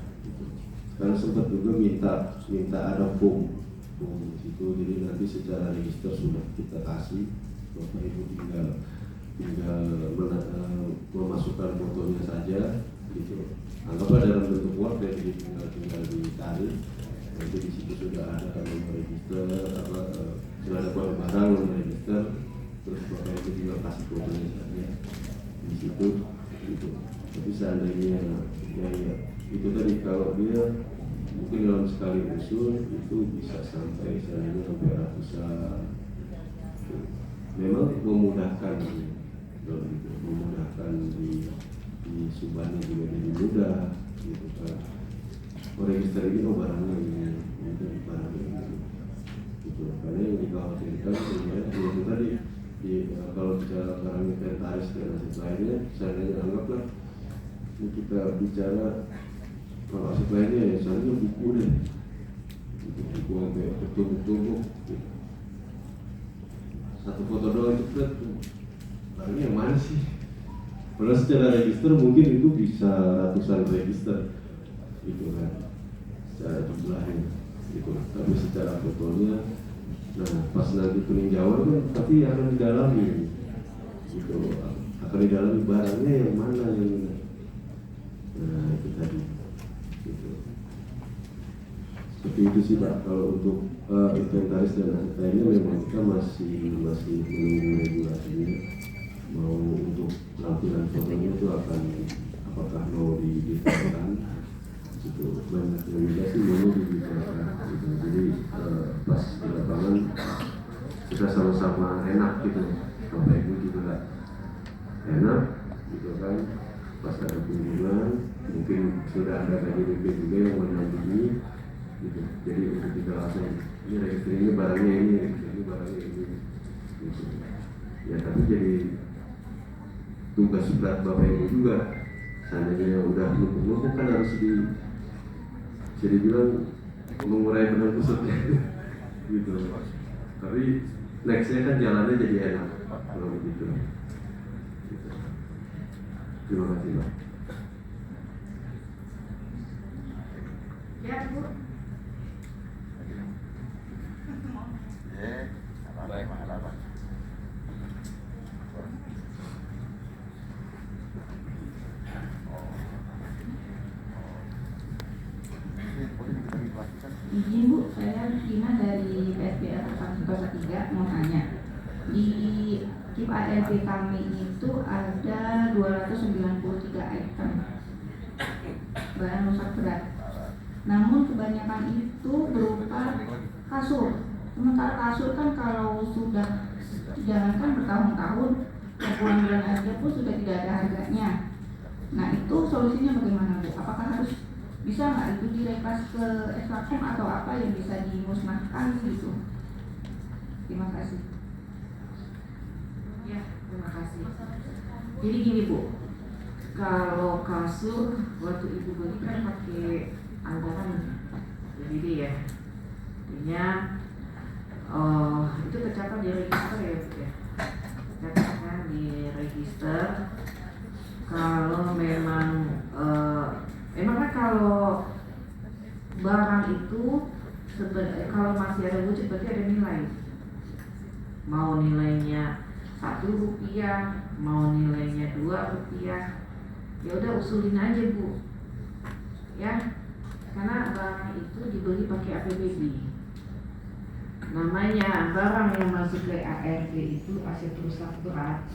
Sekarang sempat juga minta ada form di situ, jadi nanti secara register sudah kita kasih, Bapak Ibu tinggal memasukkan fotonya saja, gitu. Anggaplah dalam bentuk Word, jadi tinggal ditarik. Nanti di situ sudah ada nomor register, sudah ada kode barang, nomor register, terus Bapak Ibu tinggal kasih fotonya saja di situ, gitu. Tapi seandainya ya itu tadi, kalau dia mungkin dalam sekali usul itu bisa sampai ratusan, memang memudahkan di Subhannya juga jadi mudah, gitu kan. Register ini barangnya ini barangnya ini, gitu. Karena yang dikhawatirkan sebenarnya itu tadi kalau bicara barang inventaris dan aset lainnya, saya anggaplah ini kita bicara kalau aset lainnya ya misalnya buku deh, buku sampai bertumpuk-tumpuk, gitu. Satu foto doang itu barangnya yang mana sih? Kalau secara register mungkin itu bisa ratusan register, gitu kan, secara jumlahnya, gitu. Tapi secara fotonya, nah pas nanti peninjauan kan tapi akan didalami, gitu, akan didalami barangnya yang mana yang, nah itu tadi, gitu. Seperti itu sih Pak. Kalau untuk inventaris dan aset lainnya memang kita masih menunggu regulasinya. Mau untuk penampilan fotonya itu apakah mau didetailkan, gitu. Banyak yang juga sih mau didetailkan, gitu. Jadi pas di lapangan kita sama-sama enak, gitu. Bapak Ibu juga enak, gitu kan. Pas ada kunjungan mungkin sudah ada KJDP juga yang mendampingi, gitu. Jadi untuk kita langsung ini register ini barangnya ini, ini barangnya ini, gitu. Ya tapi jadi tugas berat Bapak Ibu juga. Seandainya udah numpuk-numpuk kan harus jadi bilang mengurai benang kusutnya, gitu. Tapi nextnya kan jalannya jadi enak kalau begitu. Gitu. Terima kasih Pak. Ya Bu. Baik, Izin Bu, saya Tina dari PSBR 103 mau tanya. Di KIP ARB kami itu ada 293 item barang rusak berat. Namun kebanyakan itu berupa kasur. Sementara kasur kan kalau sudah dijalankan bertahun-tahun, bulan-bulan aja pun sudah tidak ada harganya. Nah itu solusinya bagaimana Bu? Apakah harus bisa nggak itu direpas ke ekstrakum atau apa yang bisa dimusnahkan gitu? Terima kasih. Ya, terima kasih. Jadi gini Bu, kalau kasur waktu Ibu beli kan pakai anggaran jadi ya, artinya kalau barang itu kalau masih ada wujud berarti ada nilai. Mau nilainya Rp1, mau nilainya Rp2, ya udah usulin aja Bu, ya. Karena barang itu dibeli pakai APBD. Namanya barang yang masuk ke ARB itu aset rusak berat.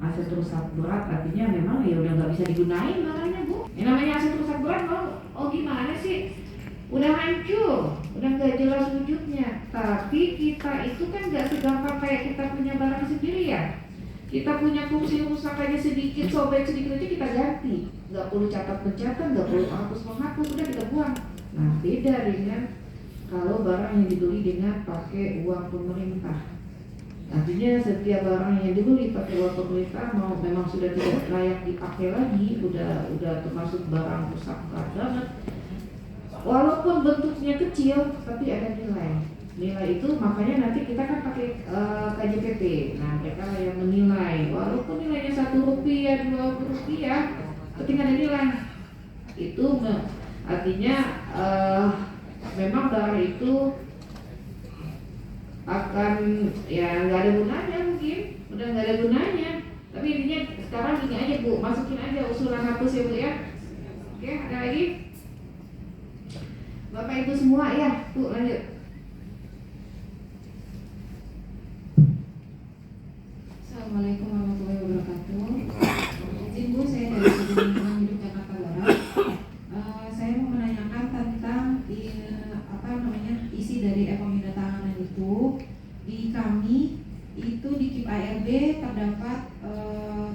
Aset rusak berat artinya memang ya udah nggak bisa digunain barangnya Bu. Yang namanya aset rusak berat oh gimana sih? Udah hancur, udah nggak jelas wujudnya. Tapi kita itu kan nggak segampang kayak kita punya barang sendiri ya. Kita punya fungsi rusak aja sedikit, sobek sedikit aja kita ganti. Nggak perlu catat-mencatat, nggak perlu menghapus, udah kita buang. Nah beda dengan kalau barang yang dibeli dengan pakai uang pemerintah. Artinya setiap barang yang dibeli pakai uang pemerintah memang sudah tidak layak dipakai lagi, udah termasuk barang rusak berat banget. Walaupun bentuknya kecil, tapi ada nilai. Nilai itu makanya nanti kita kan pakai KJPP. Nah mereka yang menilai. Walaupun nilainya Rp1, Rp2, penting ada nilai. Itu artinya memang barang itu akan ya nggak ada gunanya mungkin, udah nggak ada gunanya. Tapi intinya sekarang gini aja Bu, masukin aja usulan hapus ya Bu ya. Oke, ada lagi? Bapak Ibu semua ya, Bu lanjut. Assalamualaikum warahmatullahi wabarakatuh. Izin Bu, saya dari Sudin Lingkungan Hidup Jakarta Barat. Saya mau menanyakan tentang isi dari ekonomi tahanan itu. Di kami itu di KIP ARB terdapat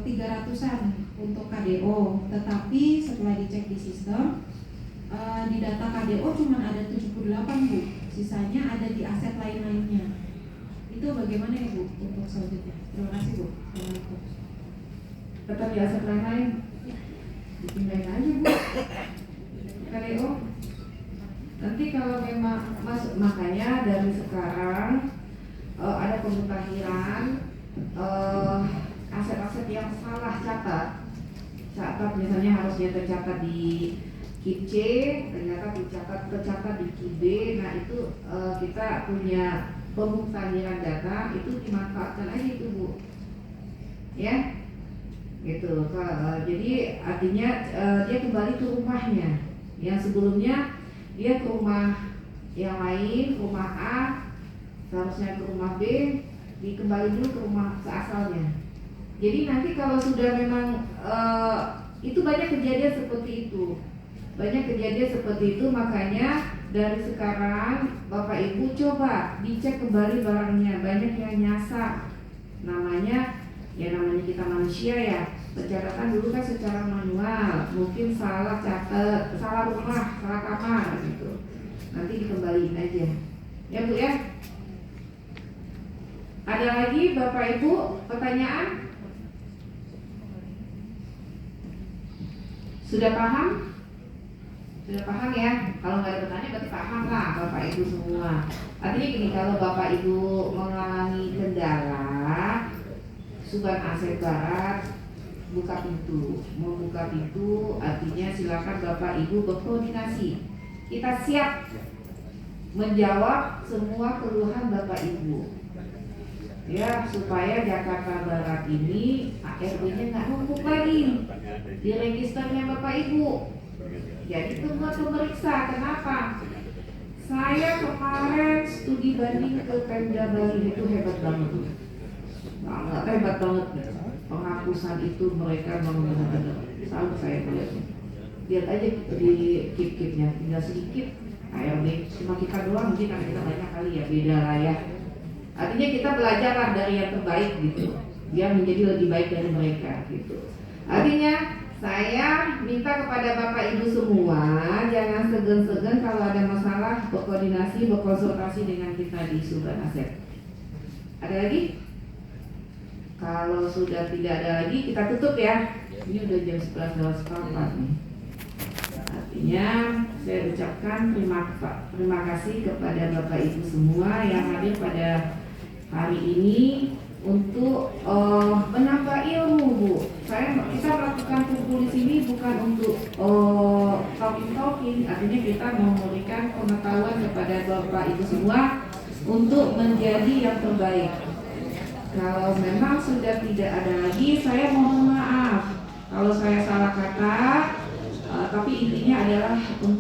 300-an untuk KDO, tetapi setelah dicek di sistem di data KDO cuma ada 78 Bu, sisanya ada di aset lain-lainnya. Itu bagaimana ya Bu untuk selanjutnya? Terima kasih Bu. Tetap di aset lain-lain, dipindahin aja Bu KDO. Nanti kalau memang masuk, makanya dari sekarang ada pemutakhiran aset-aset yang salah catat misalnya harusnya tercatat di KIP C, ternyata tercatat di KIP B. Nah itu kita punya pemutakhiran data, itu dimanfaatkan aja itu Bu, ya gitu. Jadi artinya dia kembali ke rumahnya yang sebelumnya. Dia ke rumah yang lain, rumah A, seharusnya ke rumah B, dikembali dulu ke rumah seasalnya. Jadi nanti kalau sudah memang itu banyak kejadian seperti itu. Makanya dari sekarang Bapak Ibu coba dicek kembali barangnya. Banyak yang nyasar. Namanya kita manusia ya. Pencatatan dulu kan secara manual, mungkin salah catat, salah rumah, salah kamar gitu. Nanti dikembaliin aja. Ya Bu ya. Ada lagi Bapak Ibu pertanyaan? Sudah paham? Sudah paham ya? Kalau nggak ada pertanyaan berarti paham lah Bapak Ibu semua. Artinya gini, kalau Bapak Ibu mengalami kendala Suban Aset Barat buka pintu. Membuka pintu artinya silakan Bapak Ibu berkoordinasi. Kita siap menjawab semua keluhan Bapak Ibu. Ya, supaya Jakarta Barat ini ARB-nya nggak numpuk lagi di registernya Bapak Ibu. Jadi tunggu pemeriksa. Kenapa? Saya kemarin studi banding ke Pemda Bali, itu hebat banget. Hebat banget. Penghapusan itu mereka benar-benar selalu saya melihatnya. Lihat aja di KIP-KIP-nya, tinggal sedikit ARB, cuma kita doang, mungkin karena kita banyak kali ya, beda lah ya. Artinya kita belajarlah dari yang terbaik gitu, biar menjadi lebih baik dari mereka gitu. Artinya saya minta kepada Bapak Ibu semua jangan segan-segan kalau ada masalah berkoordinasi, berkonsultasi dengan kita di Suban Aset. Ada lagi? Kalau sudah tidak ada lagi kita tutup ya. Ini udah jam 11.04 nih. Artinya saya ucapkan terima kasih kepada Bapak Ibu semua yang hadir pada hari ini untuk menambah ilmu Bu. Kita melakukan kumpul di sini bukan untuk talking, artinya kita memberikan pengetahuan kepada Bapak Ibu semua untuk menjadi yang terbaik. Kalau memang sudah tidak ada lagi, saya mohon maaf kalau saya salah kata, tapi intinya adalah untuk